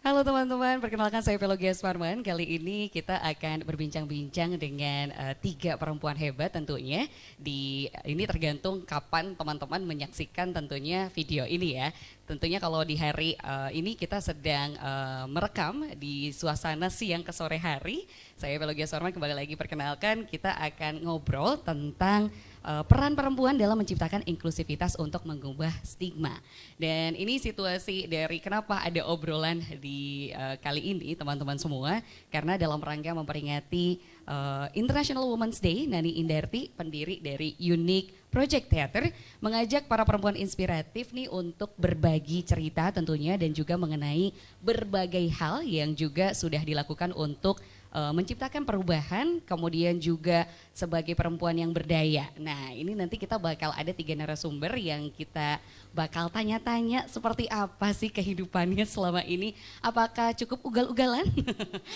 Halo teman-teman, perkenalkan saya Velogia Sparman. Kali ini kita akan berbincang-bincang dengan tiga perempuan hebat tentunya. Ini tergantung kapan teman-teman menyaksikan tentunya video ini ya. Tentunya kalau di hari ini kita sedang merekam di suasana siang ke sore hari. Saya Velogia Sparman kembali lagi perkenalkan, kita akan ngobrol tentang peran perempuan dalam menciptakan inklusivitas untuk mengubah stigma. Dan ini situasi dari kenapa ada obrolan di kali ini teman-teman semua, karena dalam rangka memperingati International Women's Day, Nani Indarti, pendiri dari Unique Project Theater, mengajak para perempuan inspiratif nih untuk berbagi cerita tentunya dan juga mengenai berbagai hal yang juga sudah dilakukan untuk menciptakan perubahan, kemudian juga sebagai perempuan yang berdaya. Nah, ini nanti kita bakal ada 3 narasumber yang kita bakal tanya-tanya seperti apa sih kehidupannya selama ini. Apakah cukup ugal-ugalan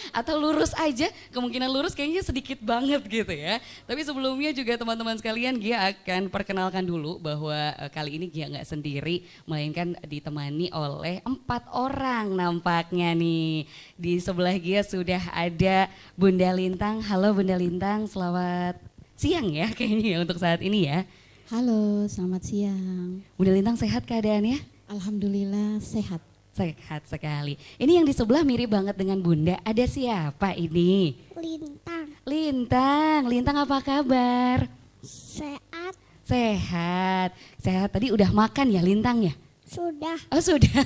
atau lurus aja? Kemungkinan lurus kayaknya sedikit banget gitu ya. Tapi sebelumnya juga teman-teman sekalian, Gia akan perkenalkan dulu bahwa kali ini Gia nggak sendiri, melainkan ditemani oleh 4 orang nampaknya nih. Di sebelah Gia sudah ada Bunda Lintang. Halo Bunda Lintang, selamat siang ya kayaknya ya untuk saat ini ya. Halo, selamat siang. Bunda Lintang sehat keadaannya? Alhamdulillah sehat. Sehat sekali. Ini yang di sebelah mirip banget dengan Bunda. Ada siapa ini? Lintang. Lintang. Lintang apa kabar? Sehat. Sehat. Sehat. Tadi udah makan ya Lintang ya? Sudah. Oh sudah.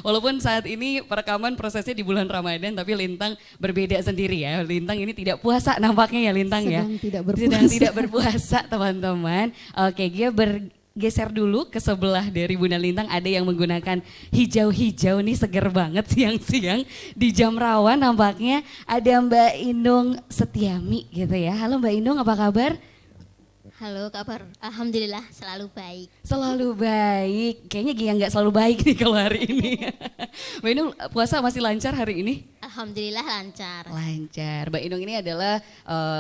Walaupun saat ini perekaman prosesnya di bulan Ramadan, tapi Lintang berbeda sendiri ya. Lintang ini tidak puasa nampaknya ya Lintang ya. Sedang tidak berpuasa. Sedang tidak berpuasa teman-teman. Oke, Gia bergeser dulu ke sebelah dari Bunda Lintang. Ada yang menggunakan hijau-hijau nih, seger banget siang-siang di jam rawan nampaknya. Ada Mbak Inung Setiami gitu ya. Halo Mbak Inung, apa kabar? Halo, kabar? Alhamdulillah selalu baik. Selalu baik. Kayaknya Gia nggak selalu baik nih kalau hari ini. Mbak Inung puasa masih lancar hari ini? Alhamdulillah lancar. Lancar. Mbak Inung ini adalah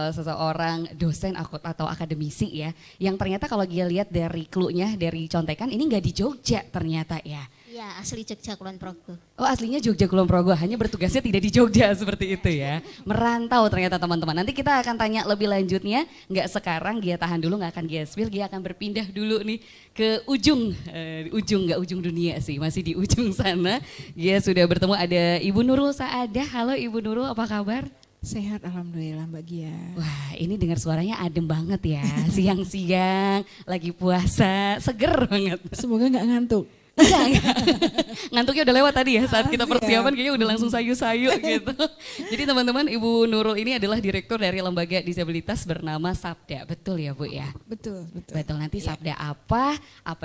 seseorang dosen atau akademisi ya. Yang ternyata kalau Gia lihat dari clue-nya, dari contekan, ini nggak di Jogja ternyata ya. Ya, asli Jogja Kulon Progo. Oh aslinya Jogja Kulon Progo, hanya bertugasnya tidak di Jogja seperti itu ya. Merantau ternyata teman-teman. Nanti kita akan tanya lebih lanjutnya, nggak sekarang, Gia tahan dulu, nggak akan Gia spill, Gia akan berpindah dulu nih ke ujung, nggak ujung dunia sih, masih di ujung sana. Gia sudah bertemu ada Ibu Nurul Saadah. Halo Ibu Nurul, apa kabar? Sehat alhamdulillah Mbak Gia. Wah ini dengar suaranya adem banget ya, siang-siang, lagi puasa, seger banget. Semoga nggak ngantuk. Enggak. Ngantuknya udah lewat tadi ya saat kita Siap. persiapan kayaknya udah langsung sayu-sayu gitu. Jadi teman-teman, Ibu Nurul ini adalah direktur dari lembaga disabilitas bernama Sabda. Betul ya Bu ya? Betul. Betul, nanti Sabda apa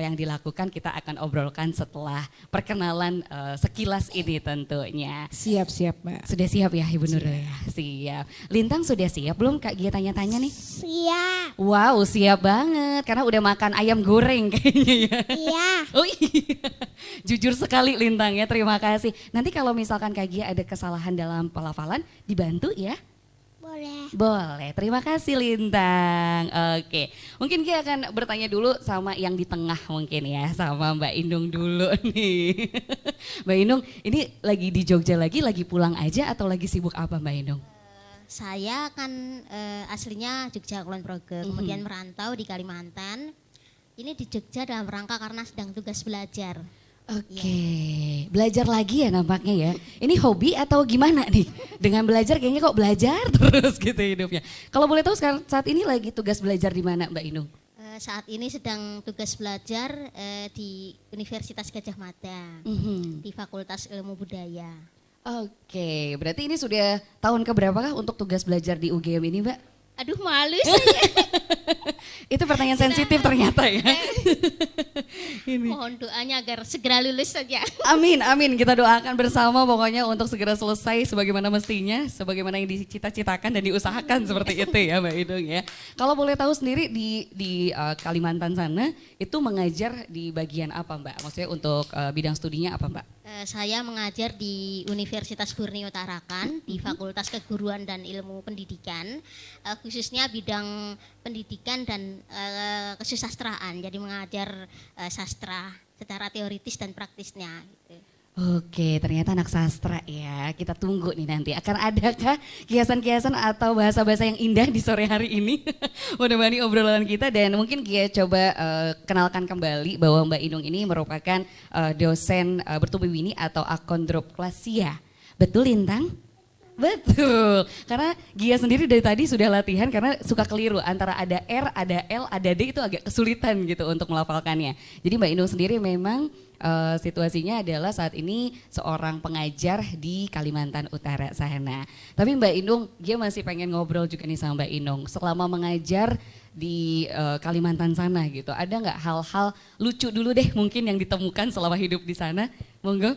yang dilakukan kita akan obrolkan setelah perkenalan sekilas ini tentunya. Siap Mbak. Sudah siap ya Ibu Nurul ya? Siap. Lintang sudah siap belum Kak Gia tanya-tanya nih? Siap. Wow siap banget karena udah makan ayam goreng kayaknya ya. Iya. Oh iya, jujur sekali Lintang ya, terima kasih. Nanti kalau misalkan Kak Gia ada kesalahan dalam pelafalan, dibantu ya? Boleh. Boleh, terima kasih Lintang. Oke, mungkin Gia akan bertanya dulu sama yang di tengah mungkin ya, sama Mbak Inung dulu nih. Mbak Inung, ini lagi di Jogja lagi pulang aja atau lagi sibuk apa Mbak Inung? Saya kan aslinya Jogja Kulon Progo, kemudian merantau di Kalimantan. Ini di Jogja dalam rangka karena sedang tugas belajar. Oke, belajar lagi ya nampaknya ya. Ini hobi atau gimana nih? Dengan belajar kayaknya kok belajar terus gitu hidupnya. Kalau boleh tahu sekarang saat ini lagi tugas belajar di mana Mbak Inung? Saat ini sedang tugas belajar di Universitas Gadjah Mada, di Fakultas Ilmu Budaya. Oke, berarti ini sudah tahun keberapakah untuk tugas belajar di UGM ini Mbak? Aduh malu saya. Itu pertanyaan sensitif ternyata ya. Mohon doanya agar segera lulus saja. Amin, amin. Kita doakan bersama pokoknya untuk segera selesai sebagaimana mestinya, sebagaimana yang dicita-citakan dan diusahakan seperti itu ya Mbak Idung ya. Kalau boleh tahu sendiri di Kalimantan sana itu mengajar di bagian apa Mbak? Maksudnya untuk bidang studinya apa Mbak? Saya mengajar di Universitas Borneo Tarakan di Fakultas Keguruan dan Ilmu Pendidikan, khususnya bidang pendidikan dan kesusastraan. Jadi mengajar sastra secara teoritis dan praktisnya. Gitu. Oke, ternyata anak sastra ya. Kita tunggu nih nanti. Akan adakah kiasan-kiasan atau bahasa-bahasa yang indah di sore hari ini? Menemani obrolan kita dan mungkin Gia coba kenalkan kembali bahwa Mbak Inung ini merupakan dosen bertubi wini atau akondroplasia. Betul Lintang? Betul, karena Gia sendiri dari tadi sudah latihan karena suka keliru antara ada R, ada L, ada D itu agak kesulitan gitu untuk melafalkannya. Jadi Mbak Inung sendiri memang situasinya adalah saat ini seorang pengajar di Kalimantan Utara sana. Tapi Mbak Inung, Gia masih pengen ngobrol juga nih sama Mbak Inung. Selama mengajar di Kalimantan sana gitu, ada nggak hal-hal lucu dulu deh mungkin yang ditemukan selama hidup di sana? Monggo.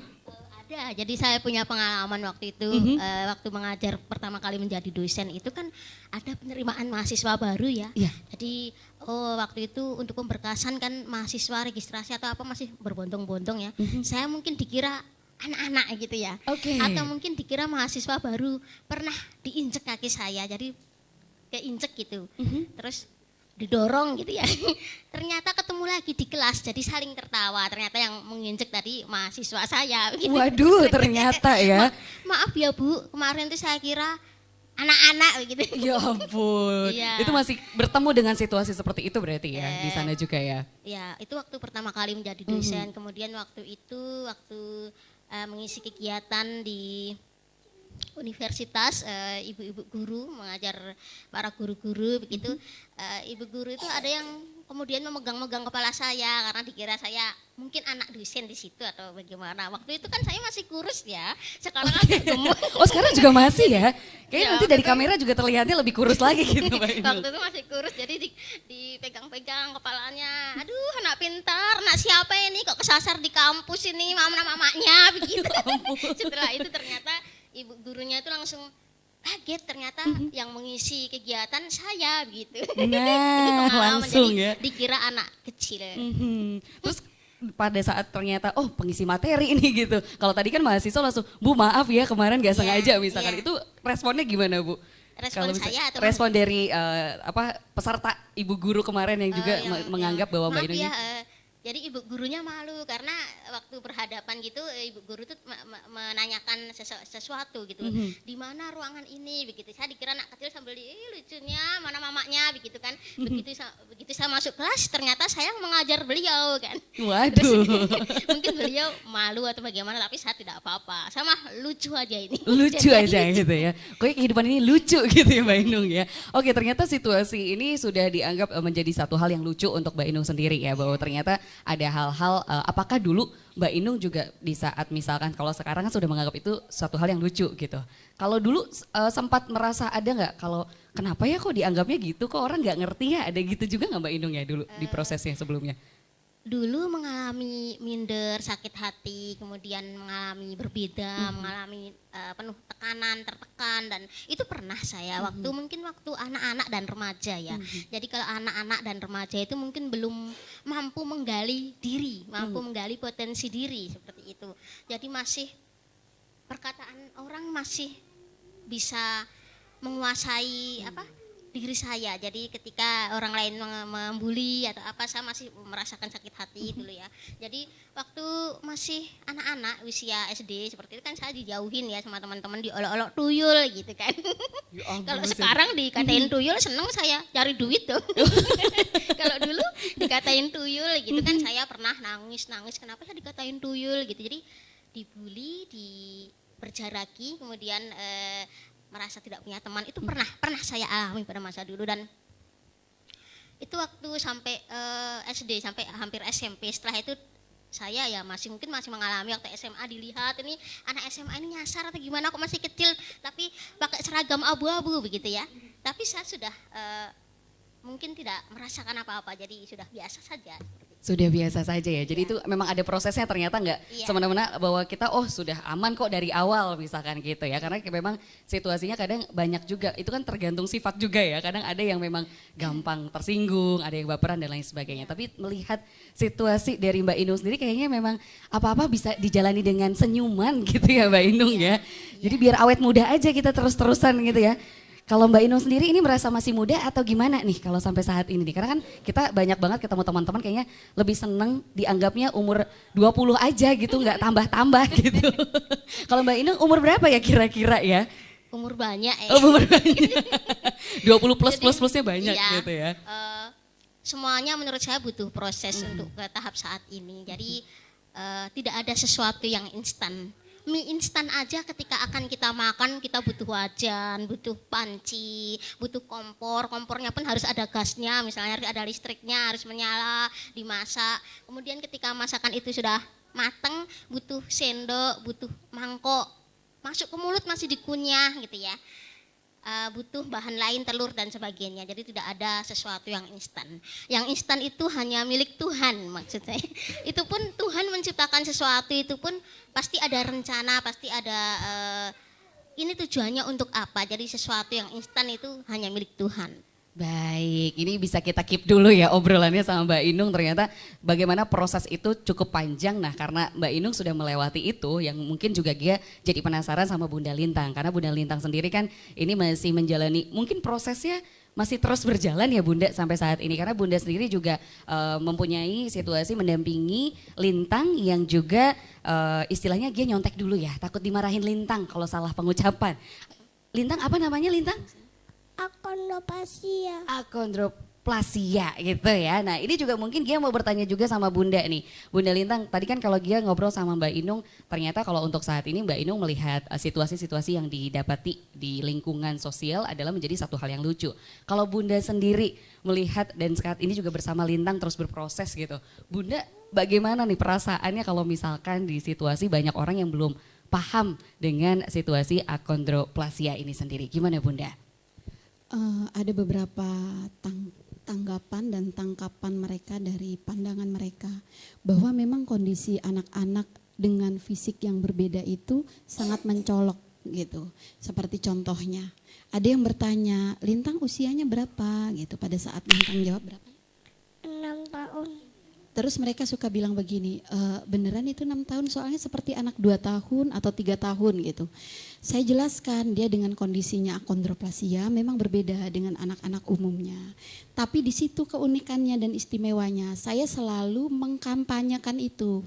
Ada, jadi saya punya pengalaman waktu itu, waktu mengajar pertama kali menjadi dosen itu kan ada penerimaan mahasiswa baru ya. Iya. Jadi waktu itu untuk pemberkasan kan mahasiswa registrasi atau apa masih berbondong-bondong ya. Saya mungkin dikira anak-anak gitu ya. Oke. Atau mungkin dikira mahasiswa baru pernah diinjek kaki saya, jadi keinjek gitu. Terus didorong gitu ya. Ternyata ketemu lagi di kelas, jadi saling tertawa. Ternyata yang menginjek tadi mahasiswa saya. Gitu. Waduh, ternyata ya. Maaf ya Bu, kemarin tuh saya kira anak-anak gitu. Ya ampun, Iya. itu masih bertemu dengan situasi seperti itu berarti ya di sana juga ya? Ya, itu waktu pertama kali menjadi dosen. Kemudian waktu itu, mengisi kegiatan di universitas, ibu-ibu guru mengajar para guru-guru begitu. Ibu guru itu ada yang kemudian memegang-megang kepala saya karena dikira saya mungkin anak dosen di situ atau bagaimana. Waktu itu kan saya masih kurus ya, sekarang agak gemuk. Oh sekarang juga masih ya? Kayaknya Ya, nanti dari betul. kamera juga terlihatnya lebih kurus lagi gitu Mbak Inul. Waktu itu masih kurus, jadi dipegang-pegang kepalanya. Aduh, anak pintar, anak siapa ini kok kesasar di kampus ini, mamanya begitu. Setelah itu ternyata ibu gurunya itu langsung kaget, ternyata yang mengisi kegiatan saya begitu. Itu Nah pengalaman, langsung jadi ya. dikira anak kecil. Terus pada saat ternyata oh pengisi materi ini gitu. Kalau tadi kan mahasiswa langsung Bu maaf ya kemarin gak sengaja misalkan. iya. Itu responnya gimana Bu? Respon Kalau misal- saya atau respon dari peserta ibu guru kemarin yang juga menganggap bahwa Mbak maaf Inul ini ya, jadi ibu gurunya malu karena waktu berhadapan gitu ibu guru tuh menanyakan sesuatu gitu. Di mana ruangan ini begitu. Saya dikira anak kecil sambil lucunya mana mamanya begitu kan. Begitu saya masuk kelas ternyata saya mengajar beliau kan. waduh. Mungkin beliau malu atau bagaimana tapi saya tidak apa-apa. Sama lucu aja ini. Lucu Jadi, aja gitu ya. Kok kehidupan ini lucu gitu ya Mbak Inung ya. Oke ternyata situasi ini sudah dianggap menjadi satu hal yang lucu untuk Mbak Inung sendiri ya. Bahwa ternyata ada hal-hal, apakah dulu Mbak Inung juga di saat misalkan kalau sekarang kan sudah menganggap itu suatu hal yang lucu gitu. Kalau dulu sempat merasa ada nggak kalau kenapa ya kok dianggapnya gitu, kok orang nggak ngerti ya, ada gitu juga nggak Mbak Inung ya dulu di prosesnya sebelumnya? dulu mengalami minder, sakit hati, kemudian mengalami berbeda, mengalami penuh tekanan, tertekan dan itu pernah saya mungkin waktu anak-anak dan remaja ya. Jadi kalau anak-anak dan remaja itu mungkin belum mampu menggali diri, mampu menggali potensi diri seperti itu. Jadi masih perkataan orang masih bisa menguasai diri saya. Jadi ketika orang lain membuli atau apa, saya masih merasakan sakit hati dulu ya. Jadi waktu masih anak-anak usia SD seperti itu kan saya dijauhin ya sama teman-teman, diolok-olok tuyul gitu kan. Kalau sekarang dikatain tuyul seneng saya, cari duit tuh. Kalau dulu dikatain tuyul gitu kan saya pernah nangis kenapa saya dikatain tuyul gitu. Jadi dibully, diperjaraki, kemudian merasa tidak punya teman, itu pernah saya alami pada masa dulu. Dan itu waktu sampai SD sampai hampir SMP. Setelah itu saya ya mungkin masih mengalami waktu SMA, dilihat ini anak SMA ini nyasar atau gimana kok masih kecil tapi pakai seragam abu-abu begitu ya. Tapi saya sudah mungkin tidak merasakan apa-apa, jadi sudah biasa saja. Sudah biasa saja ya. Jadi itu memang ada prosesnya, ternyata nggak semena-mena bahwa kita sudah aman kok dari awal misalkan gitu ya. Karena memang situasinya kadang banyak juga, itu kan tergantung sifat juga ya. Kadang ada yang memang gampang tersinggung, ada yang baperan dan lain sebagainya. Tapi melihat situasi dari Mbak Inung sendiri kayaknya memang apa-apa bisa dijalani dengan senyuman gitu ya Mbak Inung ya. Jadi biar awet muda aja kita terus-terusan gitu ya. Kalau Mbak Inung sendiri ini merasa masih muda atau gimana nih kalau sampai saat ini nih? Karena kan kita banyak banget ketemu teman-teman kayaknya lebih seneng dianggapnya umur 20 aja gitu, nggak tambah-tambah gitu. Kalau Mbak Inung umur berapa ya kira-kira ya? Umur banyak ya. Oh, umur banyak. 20 plus Jadi, plus plusnya banyak iya, gitu ya. Semuanya menurut saya butuh proses untuk ke tahap saat ini. Jadi tidak ada sesuatu yang instan. Mie instan aja ketika akan kita makan kita butuh wajan, butuh panci, butuh kompor. Kompornya pun harus ada gasnya, misalnya harus ada listriknya, harus menyala, dimasak. Kemudian ketika masakan itu sudah matang, butuh sendok, butuh mangkok. Masuk ke mulut masih dikunyah gitu ya. Butuh bahan lain, telur dan sebagainya. Jadi tidak ada sesuatu yang instan. Yang instan itu hanya milik Tuhan maksudnya. Itu pun Tuhan menciptakan sesuatu itu pun pasti ada rencana, pasti ada ini tujuannya untuk apa. Jadi sesuatu yang instan itu hanya milik Tuhan. Baik, ini bisa kita keep dulu ya obrolannya sama Mbak Inung, ternyata bagaimana proses itu cukup panjang. Nah karena Mbak Inung sudah melewati itu, yang mungkin juga dia jadi penasaran sama Bunda Lintang. Karena Bunda Lintang sendiri kan ini masih menjalani, mungkin prosesnya masih terus berjalan ya Bunda sampai saat ini. Karena Bunda sendiri juga mempunyai situasi mendampingi Lintang yang juga istilahnya dia nyontek dulu ya, takut dimarahin Lintang kalau salah pengucapan. Lintang apa namanya Lintang? Akondroplasia. Akondroplasia gitu ya. Nah ini juga mungkin Gia mau bertanya juga sama Bunda nih. Bunda Lintang, tadi kan kalau Gia ngobrol sama Mbak Inung, ternyata kalau untuk saat ini Mbak Inung melihat situasi-situasi yang didapati di lingkungan sosial adalah menjadi satu hal yang lucu. Kalau Bunda sendiri melihat dan saat ini juga bersama Lintang terus berproses gitu. Bunda bagaimana nih perasaannya kalau misalkan di situasi banyak orang yang belum paham dengan situasi akondroplasia ini sendiri. Gimana Bunda? Ada beberapa tanggapan dan tangkapan mereka dari pandangan mereka bahwa memang kondisi anak-anak dengan fisik yang berbeda itu sangat mencolok gitu. Seperti contohnya, ada yang bertanya, Lintang usianya berapa gitu, pada saat Lintang jawab berapa? 6 tahun. Terus mereka suka bilang begini, beneran itu 6 tahun soalnya seperti anak 2 tahun atau 3 tahun gitu. Saya jelaskan dia dengan kondisinya akondroplasia memang berbeda dengan anak-anak umumnya. Tapi di situ keunikannya dan istimewanya, saya selalu mengkampanyekan itu.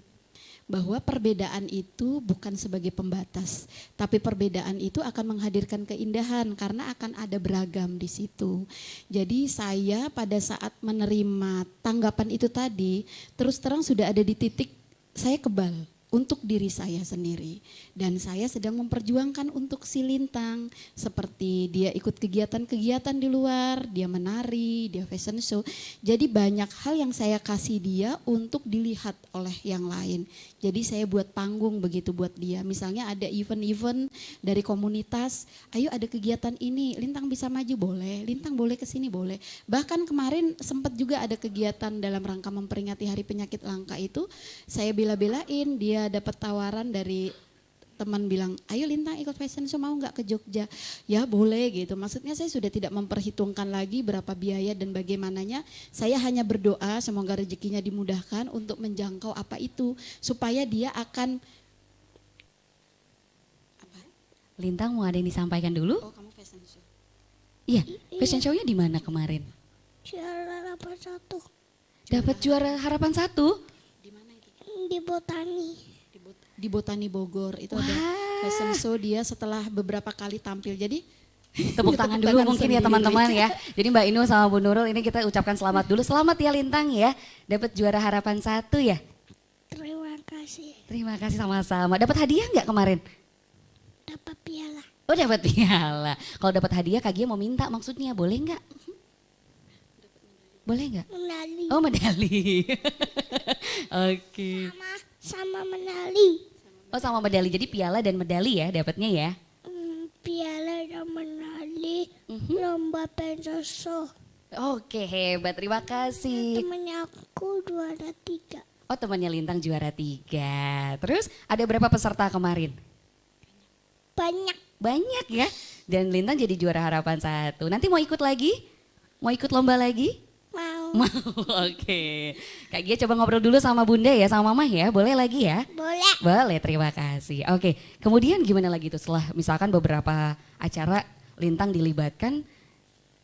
Bahwa perbedaan itu bukan sebagai pembatas, tapi perbedaan itu akan menghadirkan keindahan karena akan ada beragam di situ. Jadi saya pada saat menerima tanggapan itu tadi, terus terang sudah ada di titik saya kebal untuk diri saya sendiri. Dan saya sedang memperjuangkan untuk si Lintang, seperti dia ikut kegiatan-kegiatan di luar, dia menari, dia fashion show. Jadi banyak hal yang saya kasih dia untuk dilihat oleh yang lain. Jadi saya buat panggung begitu buat dia. Misalnya ada event-event dari komunitas, ayo ada kegiatan ini, Lintang bisa maju boleh, Lintang boleh kesini boleh. Bahkan kemarin sempat juga ada kegiatan dalam rangka memperingati Hari Penyakit Langka itu, saya bela-belain, dia dapat tawaran dari teman bilang, ayo Lintang ikut fashion show mau nggak ke Jogja? Ya boleh gitu, maksudnya saya sudah tidak memperhitungkan lagi berapa biaya dan bagaimananya, saya hanya berdoa semoga rezekinya dimudahkan untuk menjangkau apa itu, supaya dia akan apa? Lintang mau ada yang disampaikan dulu? Oh kamu fashion show? Iya, fashion show-nya di mana kemarin? Juara apa satu? Dapat juara harapan 1? Di mana itu? Di botani. Di Botani Bogor itu ada fashion show, dia setelah beberapa kali tampil. Jadi Tepuk tangan dulu mungkin ya sendiri. teman-teman ya. Jadi Mbak Inung sama Bu Nurul ini kita ucapkan selamat dulu. Selamat ya Lintang ya, dapat juara harapan 1 ya. Terima kasih. Terima kasih sama-sama. Dapat hadiah nggak kemarin? Dapat piala. Oh dapat piala. Kalau dapat hadiah Kak Gia mau minta maksudnya, boleh nggak? Boleh nggak? Medali. Oh medali. Oke. Sama medali. Oh sama medali, jadi piala dan medali ya dapatnya ya. Piala dan medali. Lomba fashion show. Oke hebat, terima kasih. Temennya aku juara 3. Oh temannya Lintang juara 3. Terus ada berapa peserta kemarin? Banyak. Banyak ya. Dan Lintang jadi juara harapan 1. Nanti mau ikut lagi? Mau ikut lomba lagi? Mau. Mau, oke. Kak Gia coba ngobrol dulu sama Bunda ya, sama Mama ya. Boleh lagi ya? Boleh. Boleh, terima kasih. Oke, kemudian gimana lagi tuh setelah misalkan beberapa acara Lintang dilibatkan?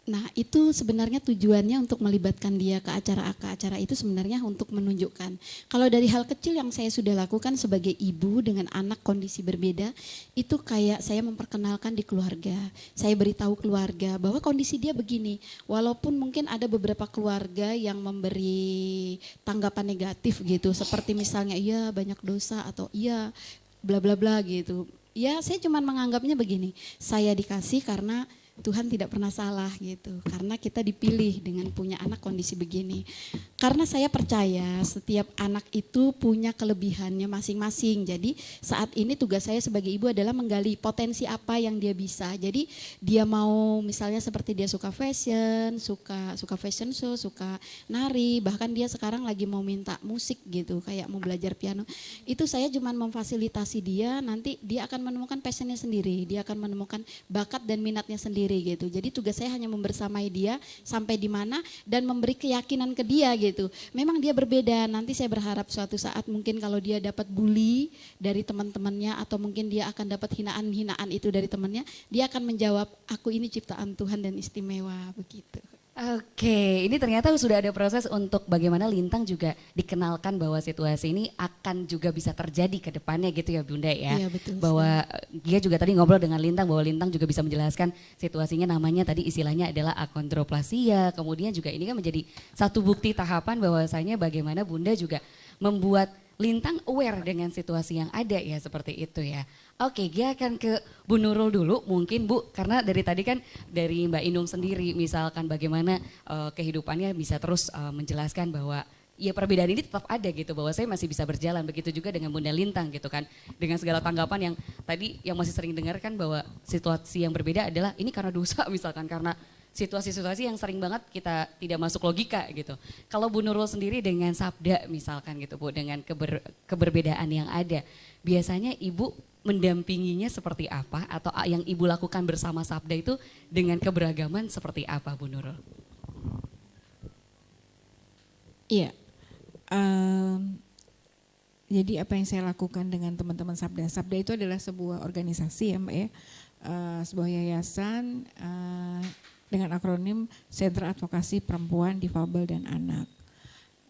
Nah, itu sebenarnya tujuannya untuk melibatkan dia ke acara itu sebenarnya untuk menunjukkan. Kalau dari hal kecil yang saya sudah lakukan sebagai ibu dengan anak kondisi berbeda, itu kayak saya memperkenalkan di keluarga. Saya beritahu keluarga bahwa kondisi dia begini. Walaupun mungkin ada beberapa keluarga yang memberi tanggapan negatif gitu, seperti misalnya iya banyak dosa atau iya bla bla bla gitu. Ya, saya cuma menganggapnya begini. Saya dikasih karena Tuhan tidak pernah salah gitu, karena kita dipilih dengan punya anak kondisi begini. Karena saya percaya setiap anak itu punya kelebihannya masing-masing. Jadi saat ini tugas saya sebagai ibu adalah menggali potensi apa yang dia bisa. Jadi dia mau misalnya seperti dia suka fashion, suka fashion show, suka nari, bahkan dia sekarang lagi mau minta musik gitu, kayak mau belajar piano. Itu saya cuma memfasilitasi dia, nanti dia akan menemukan passionnya sendiri, dia akan menemukan bakat dan minatnya sendiri gitu. Jadi tugas saya hanya membersamai dia sampai di mana dan memberi keyakinan ke dia gitu. Memang dia berbeda. Nanti saya berharap suatu saat mungkin kalau dia dapat bully dari teman-temannya atau mungkin dia akan dapat hinaan-hinaan itu dari temannya, dia akan menjawab, aku ini ciptaan Tuhan dan istimewa begitu. Oke, ini ternyata sudah ada proses untuk bagaimana Lintang juga dikenalkan bahwa situasi ini akan juga bisa terjadi ke depannya gitu ya Bunda ya. Iya, betul Bahwa dia juga tadi ngobrol dengan Lintang bahwa Lintang juga bisa menjelaskan situasinya, namanya tadi istilahnya adalah akondroplasia. Kemudian juga ini kan menjadi satu bukti tahapan bahwasanya bagaimana Bunda juga membuat Lintang aware dengan situasi yang ada ya, seperti itu ya. Oke, dia akan ke Bu Nurul dulu mungkin Bu, karena dari tadi kan dari Mbak Inung sendiri misalkan bagaimana kehidupannya bisa terus menjelaskan bahwa ya perbedaan ini tetap ada gitu, bahwa saya masih bisa berjalan, begitu juga dengan Bunda Lintang gitu kan. Dengan segala tanggapan yang tadi yang masih sering dengar kan bahwa situasi yang berbeda adalah ini karena dosa misalkan, karena situasi-situasi yang sering banget kita tidak masuk logika gitu. Kalau Bu Nurul sendiri dengan sabda misalkan gitu Bu, dengan keberbedaan yang ada, biasanya Ibu mendampinginya seperti apa, atau yang Ibu lakukan bersama sabda itu dengan keberagaman seperti apa Bu Nurul? Iya, jadi apa yang saya lakukan dengan teman-teman Sabda, Sabda itu adalah sebuah organisasi ya Mbak ya, sebuah yayasan dengan akronim Sentra Advokasi Perempuan, Difabel dan Anak.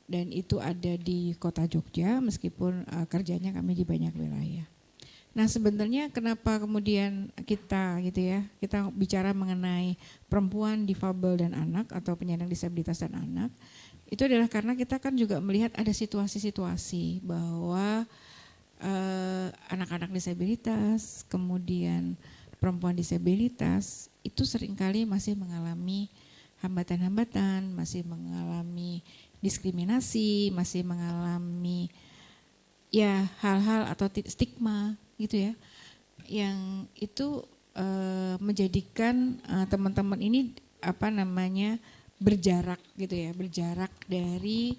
Dan itu ada di Kota Jogja meskipun kerjanya kami di banyak wilayah. Nah sebenarnya kenapa kemudian kita gitu ya, kita bicara mengenai perempuan, difabel dan anak atau penyandang disabilitas dan anak, itu adalah karena kita kan juga melihat ada situasi-situasi bahwa anak-anak disabilitas, kemudian perempuan disabilitas itu seringkali masih mengalami hambatan-hambatan, masih mengalami diskriminasi, masih mengalami ya hal-hal atau stigma gitu ya, yang itu menjadikan teman-teman ini apa namanya berjarak gitu ya, berjarak dari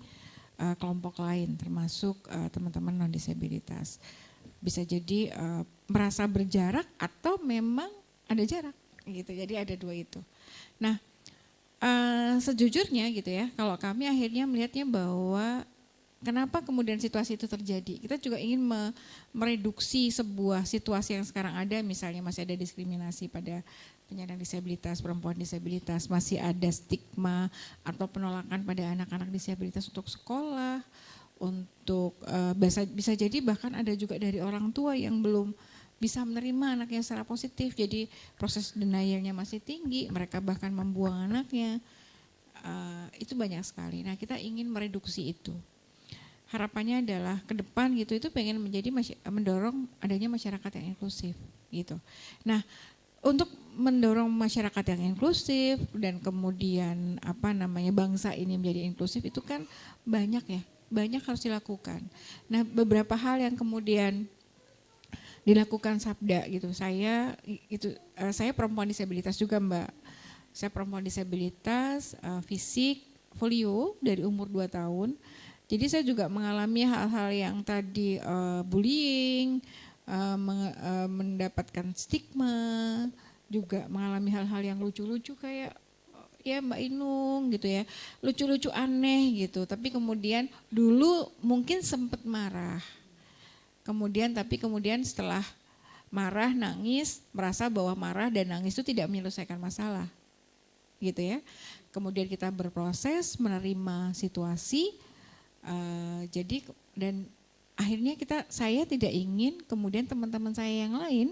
kelompok lain termasuk teman-teman non disabilitas. Bisa jadi merasa berjarak atau memang ada jarak gitu. Jadi ada dua itu. Nah, sejujurnya gitu ya, kalau kami akhirnya melihatnya bahwa kenapa kemudian situasi itu terjadi. Kita juga ingin mereduksi sebuah situasi yang sekarang ada, misalnya masih ada diskriminasi pada penyandang disabilitas, perempuan disabilitas, masih ada stigma atau penolakan pada anak-anak disabilitas untuk sekolah, untuk bisa jadi bahkan ada juga dari orang tua yang belum bisa menerima anaknya secara positif, jadi proses denialnya masih tinggi, mereka bahkan membuang anaknya, itu banyak sekali. Nah kita ingin mereduksi itu. Harapannya adalah ke depan gitu itu pengen mendorong adanya masyarakat yang inklusif gitu. Nah untuk mendorong masyarakat yang inklusif dan kemudian apa namanya bangsa ini menjadi inklusif itu kan banyak ya, banyak harus dilakukan. Nah beberapa hal yang kemudian dilakukan Sabda gitu, saya perempuan disabilitas juga Mbak, saya perempuan disabilitas fisik folio dari umur 2 tahun. Jadi saya juga mengalami hal-hal yang tadi bullying, mendapatkan stigma, juga mengalami hal-hal yang lucu-lucu kayak ya Mbak Inung gitu ya, lucu-lucu aneh gitu. Tapi kemudian dulu mungkin sempat marah, kemudian setelah marah, nangis, merasa bahwa marah dan nangis itu tidak menyelesaikan masalah. Gitu ya. Kemudian kita berproses, menerima situasi, jadi dan akhirnya saya tidak ingin kemudian teman-teman saya yang lain,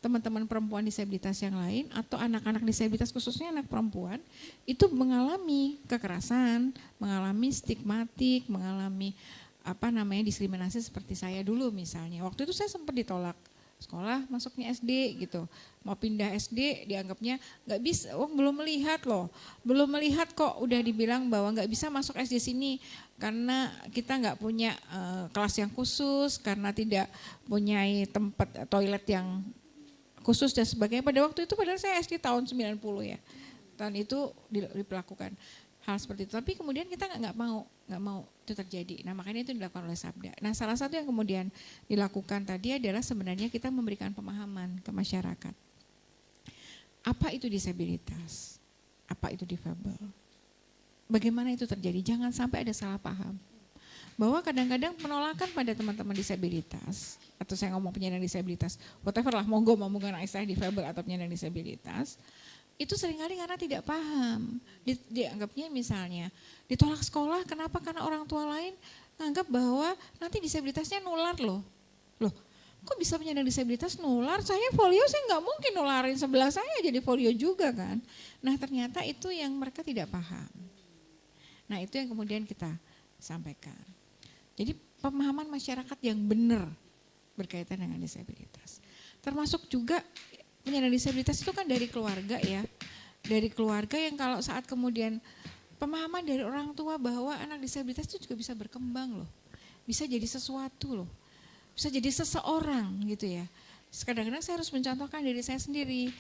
teman-teman perempuan disabilitas yang lain atau anak-anak disabilitas khususnya anak perempuan itu mengalami kekerasan, mengalami stigmatik, mengalami diskriminasi seperti saya dulu misalnya. Waktu itu saya sempat ditolak sekolah masuknya SD gitu, mau pindah SD dianggapnya nggak bisa, belum melihat kok udah dibilang bahwa nggak bisa masuk SD sini karena kita nggak punya kelas yang khusus, karena tidak punya tempat toilet yang khusus dan sebagainya. Pada waktu itu padahal saya SD tahun 90 ya, tahun itu diperlakukan hal seperti itu. Tapi kemudian kita nggak mau itu terjadi. Nah makanya itu dilakukan oleh Sabda. Nah salah satu yang kemudian dilakukan tadi adalah sebenarnya kita memberikan pemahaman ke masyarakat. Apa itu disabilitas? Apa itu difabel? Bagaimana itu terjadi? Jangan sampai ada salah paham. Bahwa kadang-kadang penolakan pada teman-teman disabilitas, atau saya ngomong penyandang disabilitas, whatever lah, monggo mau menggunakan istilah difabel atau penyandang disabilitas, itu seringkali karena tidak paham. Dianggapnya misalnya, ditolak sekolah, kenapa? Karena orang tua lain menganggap bahwa nanti disabilitasnya nular loh. Kok bisa penyandang disabilitas nular? Saya polio, saya nggak mungkin nularin sebelah saya jadi polio juga kan. Nah ternyata itu yang mereka tidak paham. Nah itu yang kemudian kita sampaikan. Jadi pemahaman masyarakat yang benar berkaitan dengan disabilitas. Termasuk juga penyandang disabilitas itu kan dari keluarga ya. Dari keluarga yang kalau saat kemudian pemahaman dari orang tua bahwa anak disabilitas itu juga bisa berkembang loh. Bisa jadi sesuatu loh. Bisa jadi seseorang gitu ya. Kadang-kadang saya harus mencontohkan diri saya sendiri.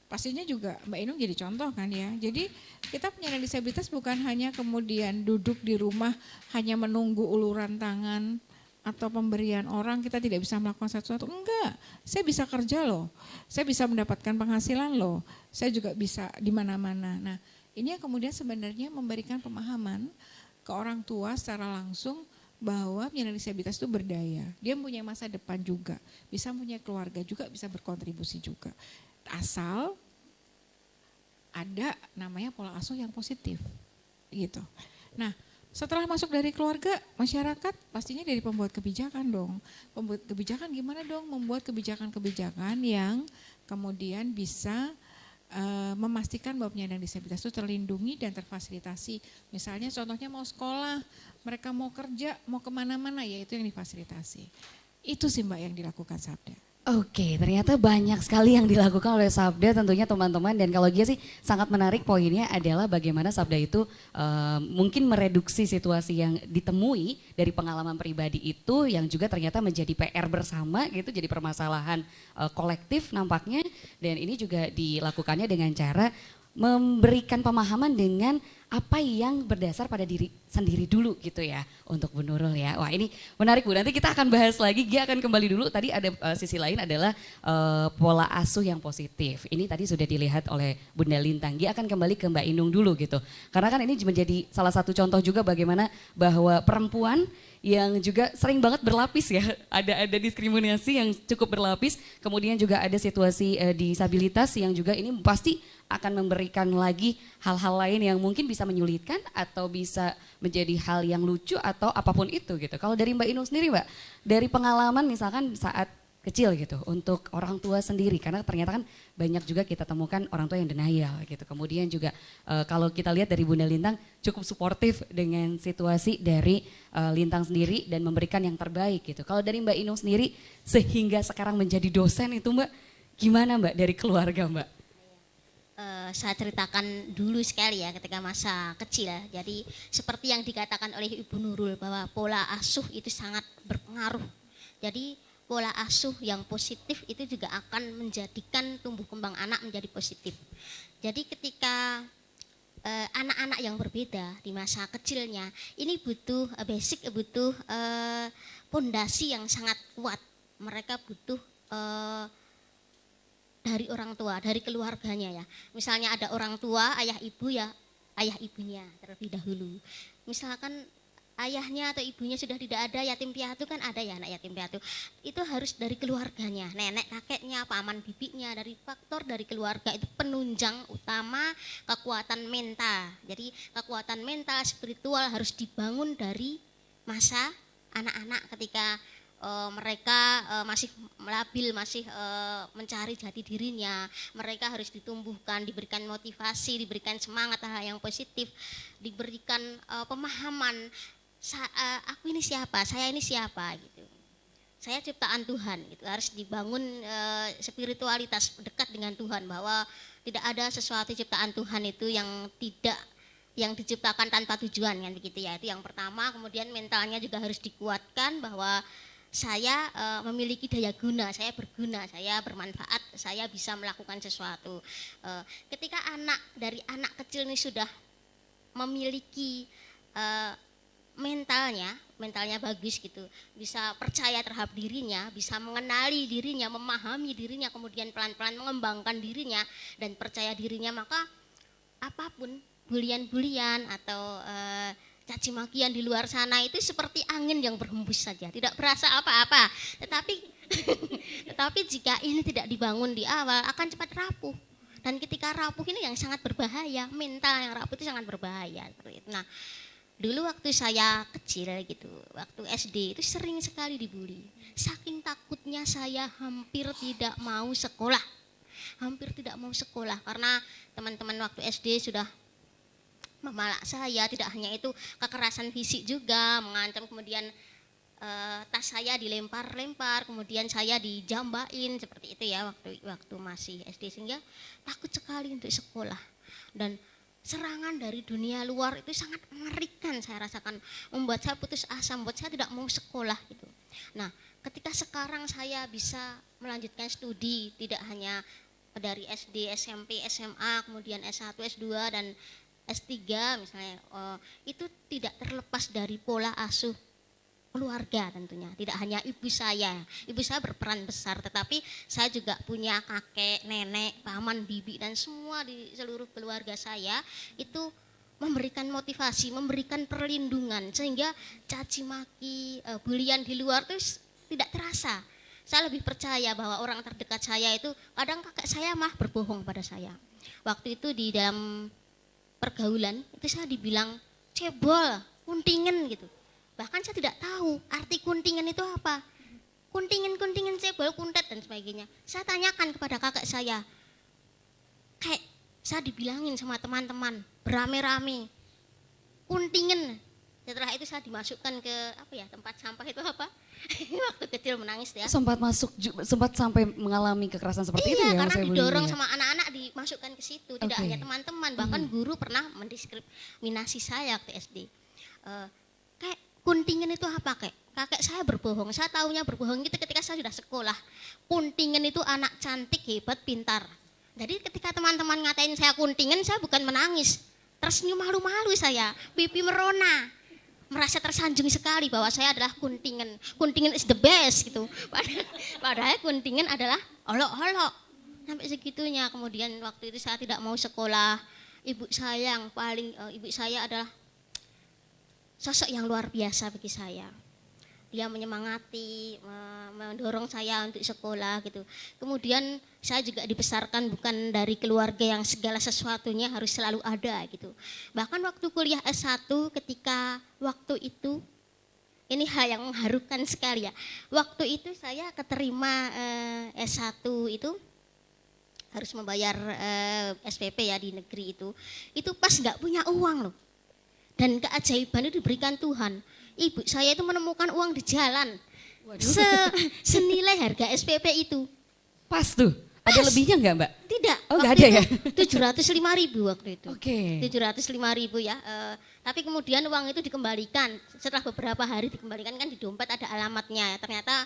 Pastinya juga Mbak Inung jadi contoh kan ya. Jadi kita penyandang disabilitas bukan hanya kemudian duduk di rumah hanya menunggu uluran tangan atau pemberian orang, kita tidak bisa melakukan sesuatu. Enggak, saya bisa kerja loh. Saya bisa mendapatkan penghasilan loh. Saya juga bisa di mana-mana. Nah ini yang kemudian sebenarnya memberikan pemahaman ke orang tua secara langsung bahwa penyandang disabilitas itu berdaya. Dia punya masa depan juga, bisa punya keluarga juga, bisa berkontribusi juga. Asal ada namanya pola asuh yang positif gitu. Nah setelah masuk dari keluarga, masyarakat pastinya dari pembuat kebijakan dong. Pembuat kebijakan gimana dong membuat kebijakan-kebijakan yang kemudian bisa memastikan bahwa penyandang disabilitas itu terlindungi dan terfasilitasi. Misalnya contohnya mau sekolah, mereka mau kerja, mau kemana-mana, ya itu yang difasilitasi. Itu sih Mbak yang dilakukan Sabda. Oke, ternyata banyak sekali yang dilakukan oleh Sabda tentunya teman-teman, dan kalau Gia sih sangat menarik poinnya adalah bagaimana Sabda itu mungkin mereduksi situasi yang ditemui dari pengalaman pribadi itu yang juga ternyata menjadi PR bersama gitu, jadi permasalahan kolektif nampaknya, dan ini juga dilakukannya dengan cara memberikan pemahaman dengan apa yang berdasar pada diri sendiri dulu gitu ya untuk Bu Nurul ya. Wah ini menarik Bu, nanti kita akan bahas lagi. Gia akan kembali dulu, tadi ada sisi lain adalah pola asuh yang positif. Ini tadi sudah dilihat oleh Bunda Lintang. Gia akan kembali ke Mbak Inung dulu gitu. Karena kan ini menjadi salah satu contoh juga bagaimana bahwa perempuan yang juga sering banget berlapis ya, ada diskriminasi yang cukup berlapis, kemudian juga ada situasi disabilitas yang juga ini pasti akan memberikan lagi hal-hal lain yang mungkin bisa menyulitkan atau bisa menjadi hal yang lucu atau apapun itu gitu. Kalau dari Mbak Inung sendiri Mbak, dari pengalaman misalkan saat kecil gitu untuk orang tua sendiri, karena ternyata kan banyak juga kita temukan orang tua yang denial gitu. Kemudian juga kalau kita lihat dari Bunda Lintang cukup suportif dengan situasi dari Lintang sendiri dan memberikan yang terbaik gitu. Kalau dari Mbak Inung sendiri sehingga sekarang menjadi dosen itu Mbak, gimana Mbak dari keluarga Mbak? Saya ceritakan dulu sekali ya ketika masa kecil. Jadi seperti yang dikatakan oleh Ibu Nurul bahwa pola asuh itu sangat berpengaruh. Jadi pola asuh yang positif itu juga akan menjadikan tumbuh kembang anak menjadi positif. Jadi ketika anak-anak yang berbeda di masa kecilnya ini butuh basic, butuh pondasi yang sangat kuat. Mereka butuh dari orang tua, dari keluarganya ya. Misalnya ada orang tua, ayah ibu ya, ayah ibunya terlebih dahulu. Misalkan ayahnya atau ibunya sudah tidak ada, yatim piatu kan ada ya anak yatim piatu. Itu harus dari keluarganya, nenek kakeknya, paman bibinya, dari faktor dari keluarga itu penunjang utama kekuatan mental. Jadi kekuatan mental spiritual harus dibangun dari masa anak-anak ketika mereka masih labil, masih mencari jati dirinya. Mereka harus ditumbuhkan, diberikan motivasi, diberikan semangat, hal yang positif, diberikan pemahaman, aku ini siapa, saya ini siapa gitu. Saya ciptaan Tuhan gitu. Harus dibangun spiritualitas dekat dengan Tuhan, bahwa tidak ada sesuatu ciptaan Tuhan itu yang diciptakan tanpa tujuan kan begitu ya. Itu yang pertama. Kemudian mentalnya juga harus dikuatkan bahwa saya memiliki daya guna, saya berguna, saya bermanfaat, saya bisa melakukan sesuatu. Ketika dari anak kecil ini sudah memiliki mentalnya bagus gitu, bisa percaya terhadap dirinya, bisa mengenali dirinya, memahami dirinya, kemudian pelan-pelan mengembangkan dirinya dan percaya dirinya, maka apapun bulian-bulian atau caci makian di luar sana itu seperti angin yang berhembus saja, tidak berasa apa-apa. Tetapi jika ini tidak dibangun di awal akan cepat rapuh. Dan ketika rapuh ini yang sangat berbahaya, mental yang rapuh itu sangat berbahaya seperti itu. Nah, dulu waktu saya kecil gitu, waktu SD itu sering sekali dibully. Saking takutnya saya hampir tidak mau sekolah. Hampir tidak mau sekolah karena teman-teman waktu SD sudah memalak saya. Tidak hanya itu, kekerasan fisik juga, mengancam, kemudian tas saya dilempar-lempar, kemudian saya dijambain seperti itu ya waktu masih SD, sehingga takut sekali untuk sekolah. Dan serangan dari dunia luar itu sangat mengerikan saya rasakan, membuat saya putus asa, membuat saya tidak mau sekolah gitu. Nah, ketika sekarang saya bisa melanjutkan studi, tidak hanya dari SD, SMP, SMA, kemudian S1, S2 dan S3 misalnya, itu tidak terlepas dari pola asuh keluarga tentunya. Tidak hanya ibu saya berperan besar, tetapi saya juga punya kakek, nenek, paman, bibi, dan semua di seluruh keluarga saya itu memberikan motivasi, memberikan perlindungan, sehingga caci maki, bulian di luar itu tidak terasa. Saya lebih percaya bahwa orang terdekat saya itu, kadang kakek saya mah berbohong pada saya. Waktu itu di dalam pergaulan itu saya dibilang cebol, kuntingen gitu. Bahkan saya tidak tahu arti kuntingen itu apa. Kuntingen, cebol, kuntet dan sebagainya. Saya tanyakan kepada kakek saya. Kayak saya dibilangin sama teman-teman berame-rame. Kuntingen. Setelah itu saya dimasukkan ke tempat sampah itu apa? Waktu kecil menangis ya. Sempat sampai mengalami kekerasan seperti itu ya? Iya, karena didorong sama anak-anak dimasukkan ke situ. Tidak hanya teman-teman, bahkan guru pernah mendiskriminasi saya waktu SD. Kayak kuntingen itu apa kayak? Kakek saya berbohong, saya taunya berbohong itu ketika saya sudah sekolah. Kuntingen itu anak cantik, hebat, pintar. Jadi ketika teman-teman ngatain saya kuntingen, saya bukan menangis. Tersenyum malu-malu saya, pipi merona. Merasa tersanjung sekali bahwa saya adalah kuntingen. Kuntingen is the best gitu. Padahal kuntingen adalah olok-olok. Sampai segitunya. Kemudian waktu itu saya tidak mau sekolah. Ibu saya adalah sosok yang luar biasa bagi saya. Dia menyemangati, mendorong saya untuk sekolah gitu. Kemudian saya juga dibesarkan bukan dari keluarga yang segala sesuatunya harus selalu ada gitu. Bahkan waktu kuliah S1 ketika waktu itu, ini hal yang mengharukan sekali ya. Waktu itu saya keterima S1 itu harus membayar SPP ya di negeri itu. Itu pas nggak punya uang loh. Dan keajaiban itu diberikan Tuhan. Ibu saya itu menemukan uang di jalan. Senilai harga SPP itu. Pas tuh. Ada lebihnya enggak, Mbak? Tidak. Oh, enggak ada ya? 705.000 waktu itu. Oke. 705.000 ya. Tapi kemudian uang itu dikembalikan. Setelah beberapa hari dikembalikan, kan di dompet ada alamatnya. Ternyata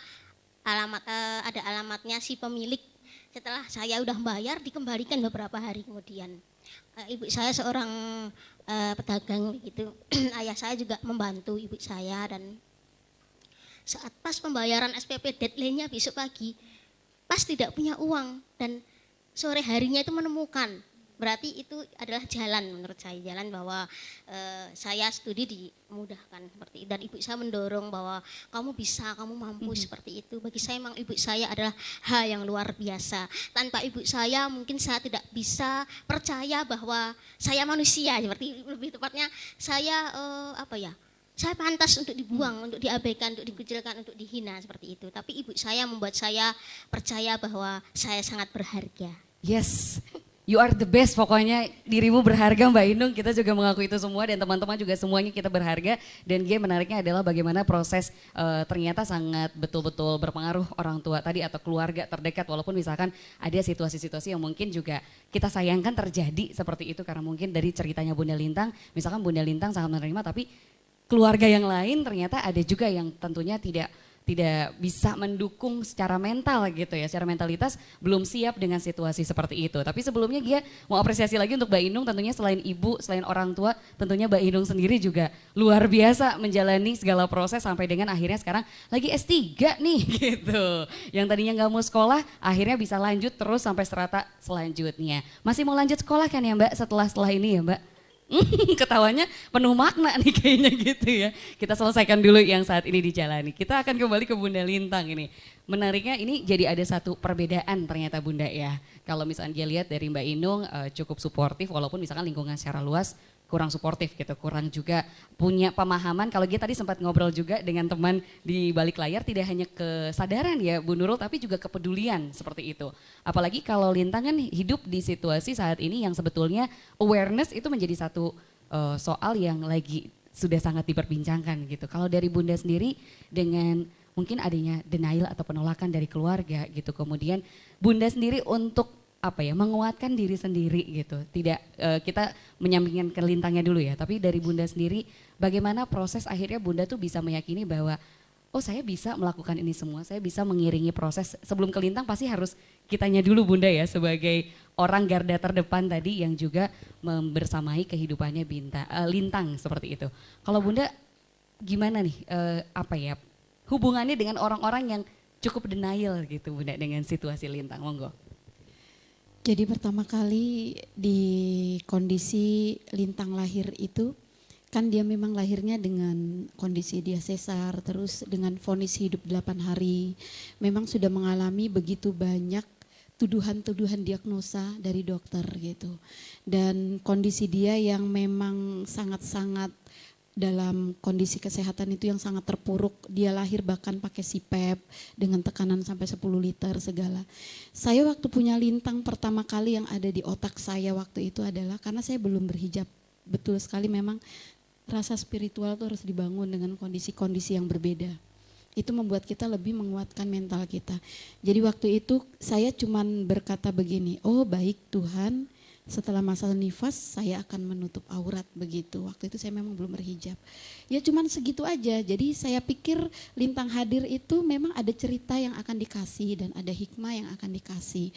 ada alamatnya si pemilik. Setelah saya udah bayar dikembalikan beberapa hari kemudian. Ibu saya seorang pedagang gitu. Ayah saya juga membantu ibu saya, dan saat pas pembayaran SPP deadline-nya besok pagi, pas tidak punya uang dan sore harinya itu menemukan berarti itu adalah jalan menurut saya, jalan bahwa saya studi dimudahkan seperti itu. Dan ibu saya mendorong bahwa kamu bisa, kamu mampu seperti itu. Bagi saya memang ibu saya adalah hal yang luar biasa. Tanpa ibu saya mungkin saya tidak bisa percaya bahwa saya manusia, seperti lebih tepatnya saya saya pantas untuk dibuang, untuk diabaikan, untuk dikucilkan, untuk dihina seperti itu. Tapi ibu saya membuat saya percaya bahwa saya sangat berharga. Yes, you are the best, pokoknya dirimu berharga Mbak Inung, kita juga mengaku itu semua dan teman-teman juga semuanya kita berharga. Dan G menariknya adalah bagaimana proses ternyata sangat betul-betul berpengaruh orang tua tadi atau keluarga terdekat, walaupun misalkan ada situasi-situasi yang mungkin juga kita sayangkan terjadi seperti itu karena mungkin dari ceritanya Bunda Lintang, misalkan Bunda Lintang sangat menerima tapi keluarga yang lain ternyata ada juga yang tentunya tidak bisa mendukung secara mental gitu ya, secara mentalitas belum siap dengan situasi seperti itu. Tapi sebelumnya Gia mau apresiasi lagi untuk Mbak Inung, tentunya selain ibu, selain orang tua, tentunya Mbak Inung sendiri juga luar biasa menjalani segala proses sampai dengan akhirnya sekarang lagi S3 nih gitu. Yang tadinya nggak mau sekolah akhirnya bisa lanjut terus sampai strata selanjutnya. Masih mau lanjut sekolah kan ya Mbak setelah ini ya Mbak? Ketawanya penuh makna nih kayaknya gitu ya. Kita selesaikan dulu yang saat ini dijalani. Kita akan kembali ke Bunda Lintang ini. Menariknya ini jadi ada satu perbedaan ternyata Bunda ya. Kalau misalnya dia lihat dari Mbak Inung cukup suportif walaupun misalkan lingkungan secara luas kurang suportif gitu, kurang juga punya pemahaman. Kalau dia tadi sempat ngobrol juga dengan teman di balik layar, tidak hanya kesadaran ya Bu Nurul, tapi juga kepedulian seperti itu. Apalagi kalau Lintang kan hidup di situasi saat ini yang sebetulnya awareness itu menjadi satu soal yang lagi sudah sangat diperbincangkan gitu. Kalau dari Bunda sendiri dengan mungkin adanya denial atau penolakan dari keluarga gitu, kemudian Bunda sendiri untuk menguatkan diri sendiri gitu. Tidak kita menyampingkan ke Lintangnya dulu ya, tapi dari Bunda sendiri bagaimana proses akhirnya Bunda tuh bisa meyakini bahwa oh saya bisa melakukan ini semua, saya bisa mengiringi proses. Sebelum ke Lintang pasti harus kitanya dulu Bunda ya sebagai orang garda terdepan tadi yang juga membersamai kehidupannya Lintang seperti itu. Kalau Bunda gimana nih hubungannya dengan orang-orang yang cukup denial gitu Bunda dengan situasi Lintang, monggo. Jadi pertama kali di kondisi Lintang lahir itu, kan dia memang lahirnya dengan kondisi dia sesar, terus dengan vonis hidup 8 hari. Memang sudah mengalami begitu banyak tuduhan-tuduhan diagnosa dari dokter gitu. Dan kondisi dia yang memang sangat-sangat dalam kondisi kesehatan itu yang sangat terpuruk. Dia lahir bahkan pakai CPAP dengan tekanan sampai 10 liter segala. Saya waktu punya Lintang pertama kali yang ada di otak saya waktu itu adalah karena saya belum berhijab. Betul sekali memang rasa spiritual itu harus dibangun dengan kondisi-kondisi yang berbeda. Itu membuat kita lebih menguatkan mental kita. Jadi waktu itu saya cuman berkata begini, oh baik Tuhan, setelah masa nifas saya akan menutup aurat begitu. Waktu itu saya memang belum berhijab. Ya cuman segitu aja. Jadi saya pikir Lintang hadir itu memang ada cerita yang akan dikasih dan ada hikmah yang akan dikasih.